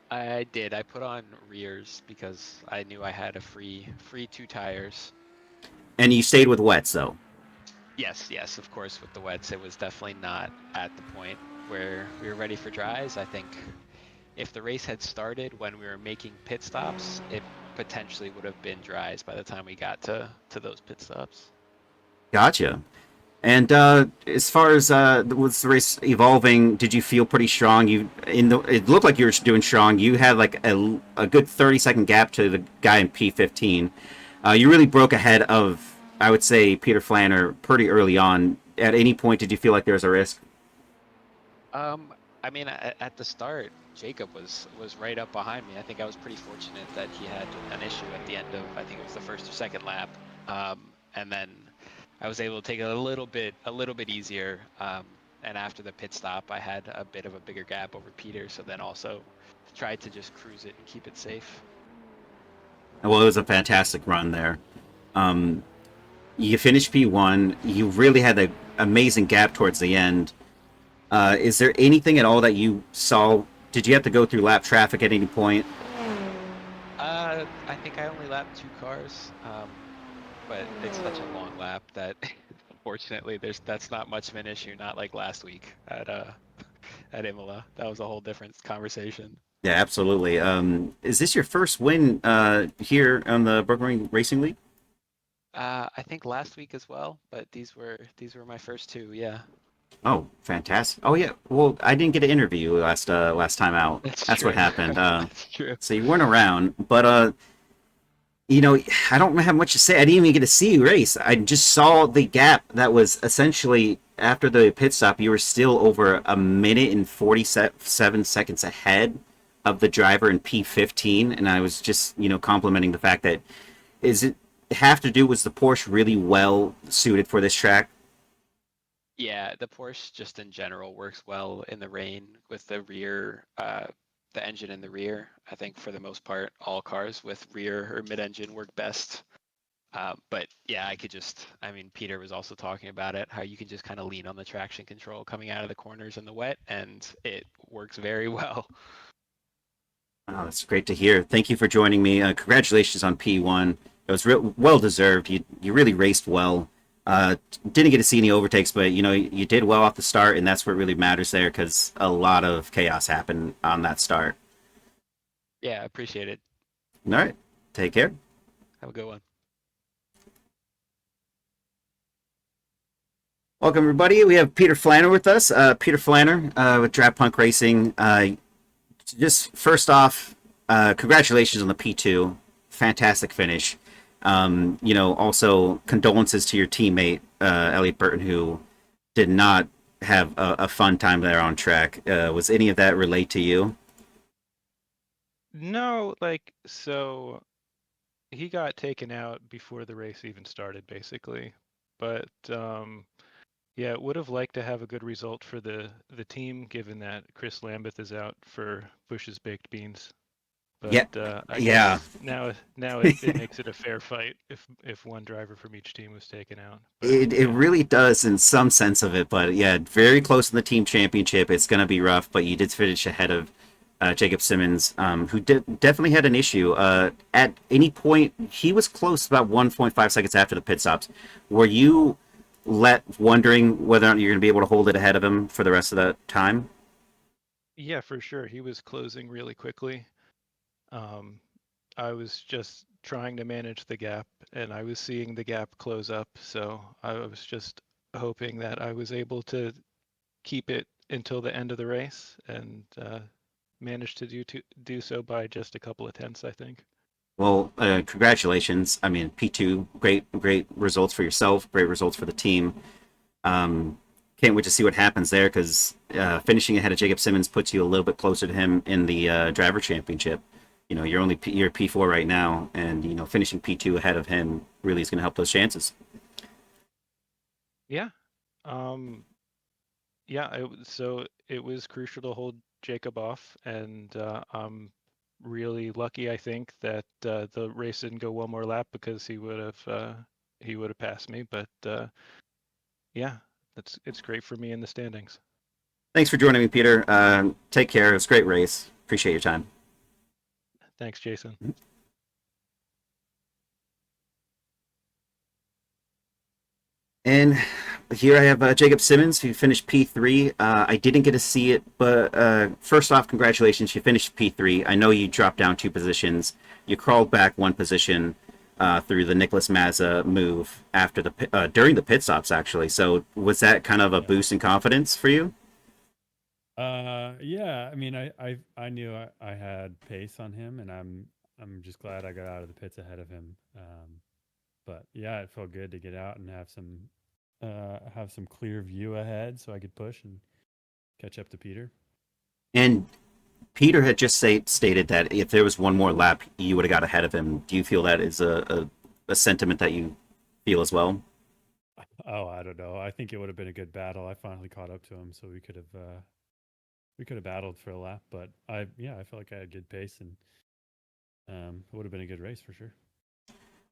I did. I put on rears because I knew I had a free 2 tires. And you stayed with wets, though? Yes, of course, with the wets, it was definitely not at the point where we were ready for dries. I think if the race had started when we were making pit stops, it potentially would have been dries by the time we got to those pit stops. Gotcha. And as far as was the race evolving, did you feel pretty strong? It looked like you were doing strong. You had like a good 30-second gap to the guy in P15. You really broke ahead of, I would say, Peter Flanner pretty early on. At any point, did you feel like there was a risk? I mean, at the start, Jacob was right up behind me. I think I was pretty fortunate that he had an issue at the end of, I think it was the first or second lap, and then I was able to take it a little bit easier. And after the pit stop, I had a bit of a bigger gap over Peter, so then also tried to just cruise it and keep it safe. Well, it was a fantastic run there. Um, you finished P1. You really had an amazing gap towards the end. Is there anything at all that you saw? Did you have to go through lap traffic at any point? I think I only lapped 2 cars, but it's such a long lap that fortunately that's not much of an issue. Not like last week at Imola. That was a whole different conversation. Yeah, absolutely. Is this your first win here on the Brooklyn Racing League? I think last week as well, but these were my first 2. Yeah, Oh, fantastic! Oh yeah. Well, I didn't get to interview you last time out. that's That's what true. happened. That's true. So you weren't around, but you know, I don't have much to say. I didn't even get to see you race. I just saw the gap that was essentially after the pit stop. You were still over a minute and 47 seconds ahead of the driver in P15, and I was just complimenting the fact that is it have to do was the Porsche really well suited for this track. Yeah, the Porsche just in general works well in the rain with the rear, the engine in the rear. I think for the most part, all cars with rear or mid-engine work best. But yeah, I mean, Peter was also talking about it, how you can just kind of lean on the traction control coming out of the corners in the wet, and it works very well. Oh, that's great to hear. Thank you for joining me. Congratulations on P1. It was well deserved. You really raced well. Didn't get to see any overtakes, but you did well off the start, and that's what really matters there because a lot of chaos happened on that start. Yeah, appreciate it. All right, take care. Have a good one. Welcome everybody. We have Peter Flanner with us. Peter Flanner with Draft Punk Racing. Just first off, congratulations on the P2. Fantastic finish. Also condolences to your teammate Elliot Burton, who did not have a fun time there on track. Was any of that relate to you? No, so he got taken out before the race even started, basically. But yeah, would have liked to have a good result for the team, given that Chris Lambeth is out for Bush's baked beans. But Yeah, I yeah. guess now it makes it a fair fight if one driver from each team was taken out. But It yeah, really does in some sense of it, but yeah, very close in the team championship. It's going to be rough, but you did finish ahead of Jacob Simmons, who definitely had an issue. At any point, he was close about 1.5 seconds after the pit stops. Were you wondering whether or not you're going to be able to hold it ahead of him for the rest of the time? yeah, for sure. He was closing really quickly. Um, I was just trying to manage the gap, and I was seeing the gap close up. So I was just hoping that I was able to keep it until the end of the race, and managed to do so by just a couple of tenths, I think. Well, congratulations. I mean, P2, great results for yourself, great results for the team. Um, can't wait to see what happens there because finishing ahead of Jacob Simmons puts you a little bit closer to him in the driver championship. You know, you're P4 right now, and you know finishing P2 ahead of him really is going to help those chances. Yeah. Um, yeah, so it was crucial to hold Jacob off, and I'm really lucky, I think, that the race didn't go one more lap because he would have passed me. But yeah, it's great for me in the standings. Thanks for joining me, Peter. Take care. It was a great race. Appreciate your time. Thanks, Jason. And here I have Jacob Simmons, who finished P3. I didn't get to see it, but first off, congratulations. You finished P3. I know you dropped down 2 positions. You crawled back 1 position through the Nicholas Mazza move after during the pit stops, actually. So was that kind of a Yeah. boost in confidence for you? Yeah. I mean, I knew I had pace on him, and I'm just glad I got out of the pits ahead of him. But yeah, it felt good to get out and have some clear view ahead, so I could push and catch up to Peter. And Peter had just stated that if there was one more lap, you would have got ahead of him. Do you feel that is a sentiment that you feel as well? Oh, I don't know. I think it would have been a good battle. I finally caught up to him, so we could have battled for a lap. But I felt like I had good pace, and it would have been a good race for sure.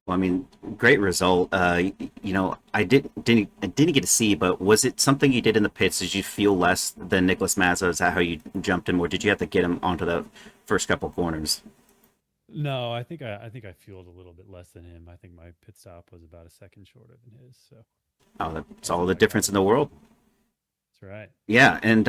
Well, I mean, great result. You know, I didn't get to see, but was it something you did in the pits? Did you feel less than Nicholas Mazza? Is that how you jumped him, or did you have to get him onto the first couple corners? No, I think I fueled a little bit less than him. I think my pit stop was about a second shorter than his, so Oh, that's that's all how the I got difference it in the done. world. That's right. Yeah, and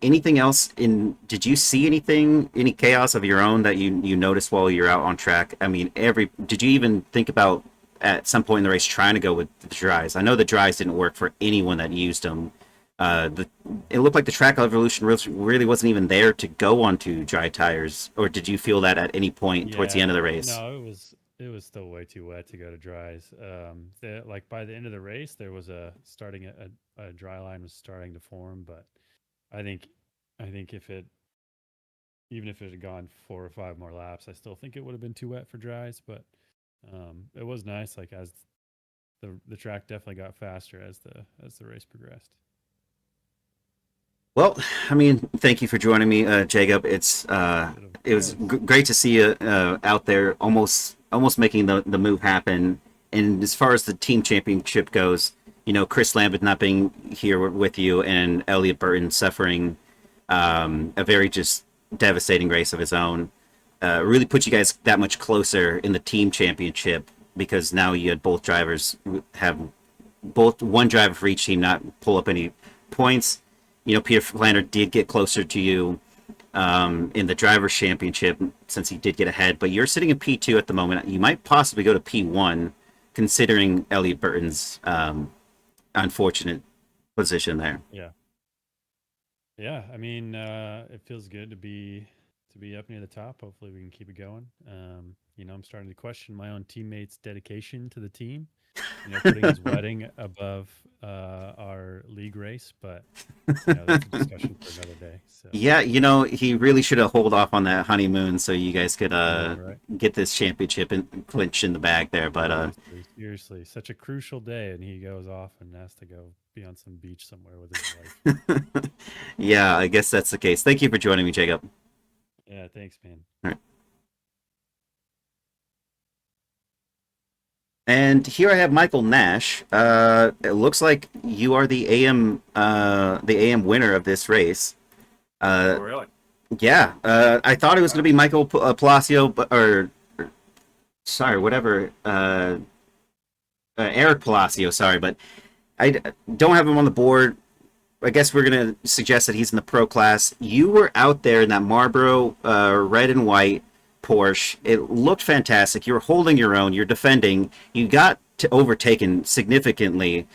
anything else in? Did you see any chaos of your own that you noticed while you're out on track? I mean, did you even think about at some point in the race trying to go with the dries? I know the dries didn't work for anyone that used them. It looked like the track evolution really wasn't even there to go onto dry tires. Or did you feel that at any point towards the end of the Yeah, race? no, it was still way too wet to go to dries. Like by the end of the race, there was a dry line was starting to form, but I think I think even if it had gone 4 or 5 more laps, I still think it would have been too wet for dries. But it was nice. Like as the track definitely got faster as the race progressed. Well, I mean, thank you for joining me, Jacob. But of It was course, great to see you out there, almost making the move happen. And as far as the team championship goes, you know, Chris Lambert not being here with you, and Elliot Burton suffering a very just devastating race of his own, really put you guys that much closer in the team championship because now you had both drivers have both one driver for each team not pull up any points. You know, Peter Flander did get closer to you in the drivers' championship since he did get ahead, but you're sitting in P2 at the moment. You might possibly go to P1, considering Elliot Burton's unfortunate position there. yeah, yeah. I mean, it feels good to be up near the top. Hopefully, we can keep it going. I'm starting to question my own teammates' dedication to the team. Putting his wedding above our league race, but that's a discussion for another day. So Yeah, you know, he really should have hold off on that honeymoon so you guys could I know, right? get this championship and clinch in the bag there. But Seriously, such a crucial day, and he goes off and has to go be on some beach somewhere with his wife. yeah, I guess that's the case. Thank you for joining me, Jacob. Yeah, thanks, man. All right. And here I have Michael Nash. It looks like you are the AM winner of this race. Oh, really? Yeah, I thought it was going to be Michael Palacio, or sorry, whatever, Eric Palacio. Sorry, but don't have him on the board. I guess we're going to suggest that he's in the pro class. You were out there in that Marlboro red and white Porsche. It looked fantastic. You were holding your own. You're defending. You got to overtaken significantly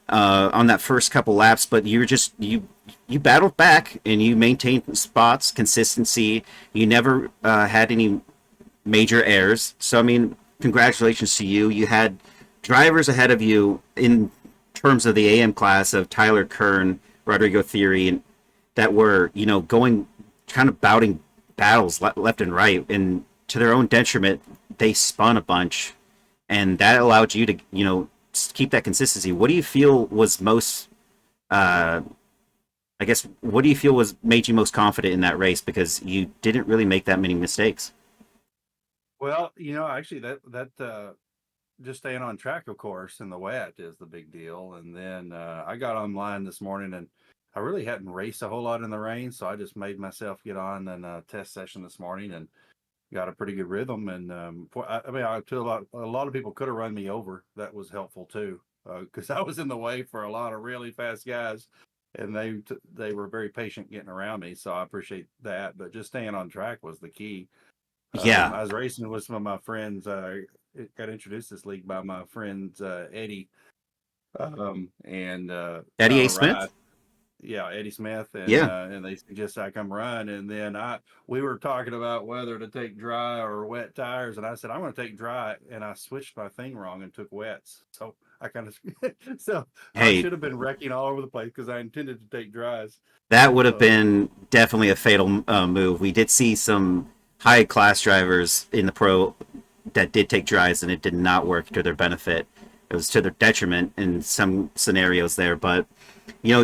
on that first couple laps, but you battled back and you maintained spots, consistency. You never had any major errors. So I mean, congratulations to you. You had drivers ahead of you in terms of the AM class of Tyler Kern, Rodrigo Theory, and that were, going kind of bouting battles left and right, and to their own detriment, they spun a bunch, and that allowed you to, keep that consistency. What do you feel was most, I guess, what do you feel was made you most confident in that race, because you didn't really make that many mistakes? Well, actually, that just staying on track, of course, in the wet is the big deal. And then I got online this morning, and I really hadn't raced a whole lot in the rain, so I just made myself get on and a test session this morning and got a pretty good rhythm. And a lot of people could have run me over. That was helpful too, because I was in the way for a lot of really fast guys, and they were very patient getting around me. So I appreciate that. But just staying on track was the key. Yeah. I was racing with some of my friends. Got introduced to this league by my friends Eddie and Eddie A. Kyle Smith? Wright. Yeah, Eddie Smith, and Yeah. and they suggested I come run, and then we were talking about whether to take dry or wet tires, and I said I'm going to take dry, and I switched my thing wrong and took wets, so I kind of so I Hey, should have been wrecking all over the place because I intended to take dries. that would have So been definitely a fatal move. We did see some high class drivers in the pro that did take dries, and it did not work to their benefit. It was to their detriment in some scenarios there. But yeah,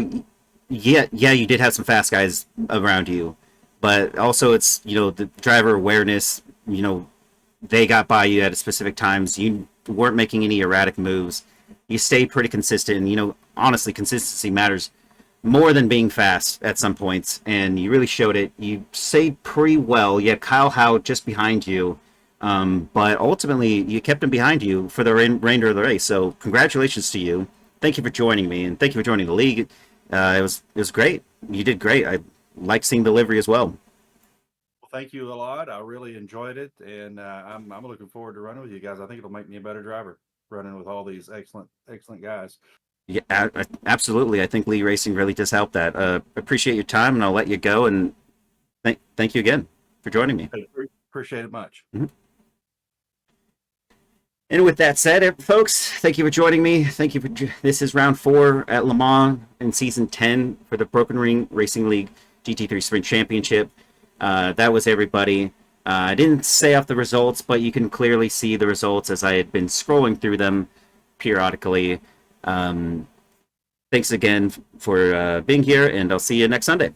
you did have some fast guys around you, but also it's the driver awareness. They got by you at specific times. You weren't making any erratic moves. You stayed pretty consistent, and honestly, consistency matters more than being fast at some points, and you really showed it. You stayed pretty well. You had Kyle Howe just behind you, but ultimately you kept him behind you for the remainder of the race. So congratulations to you. Thank you for joining me, and thank you for joining the league. It was great. You did great. I like seeing the livery as well. well, thank you a lot. I really enjoyed it, and I'm looking forward to running with you guys. I think it'll make me a better driver running with all these excellent guys. Yeah, absolutely. I think Lee Racing really does help that. Appreciate your time, and I'll let you go. And thank you again for joining me. Appreciate it much. And with that said, folks, thank you for joining me. Thank you for this is round 4 at Le Mans in season 10 for the Broken Ring Racing League GT3 Sprint Championship. That was everybody. I didn't say off the results, but you can clearly see the results as I had been scrolling through them periodically. Thanks again for being here, and I'll see you next Sunday.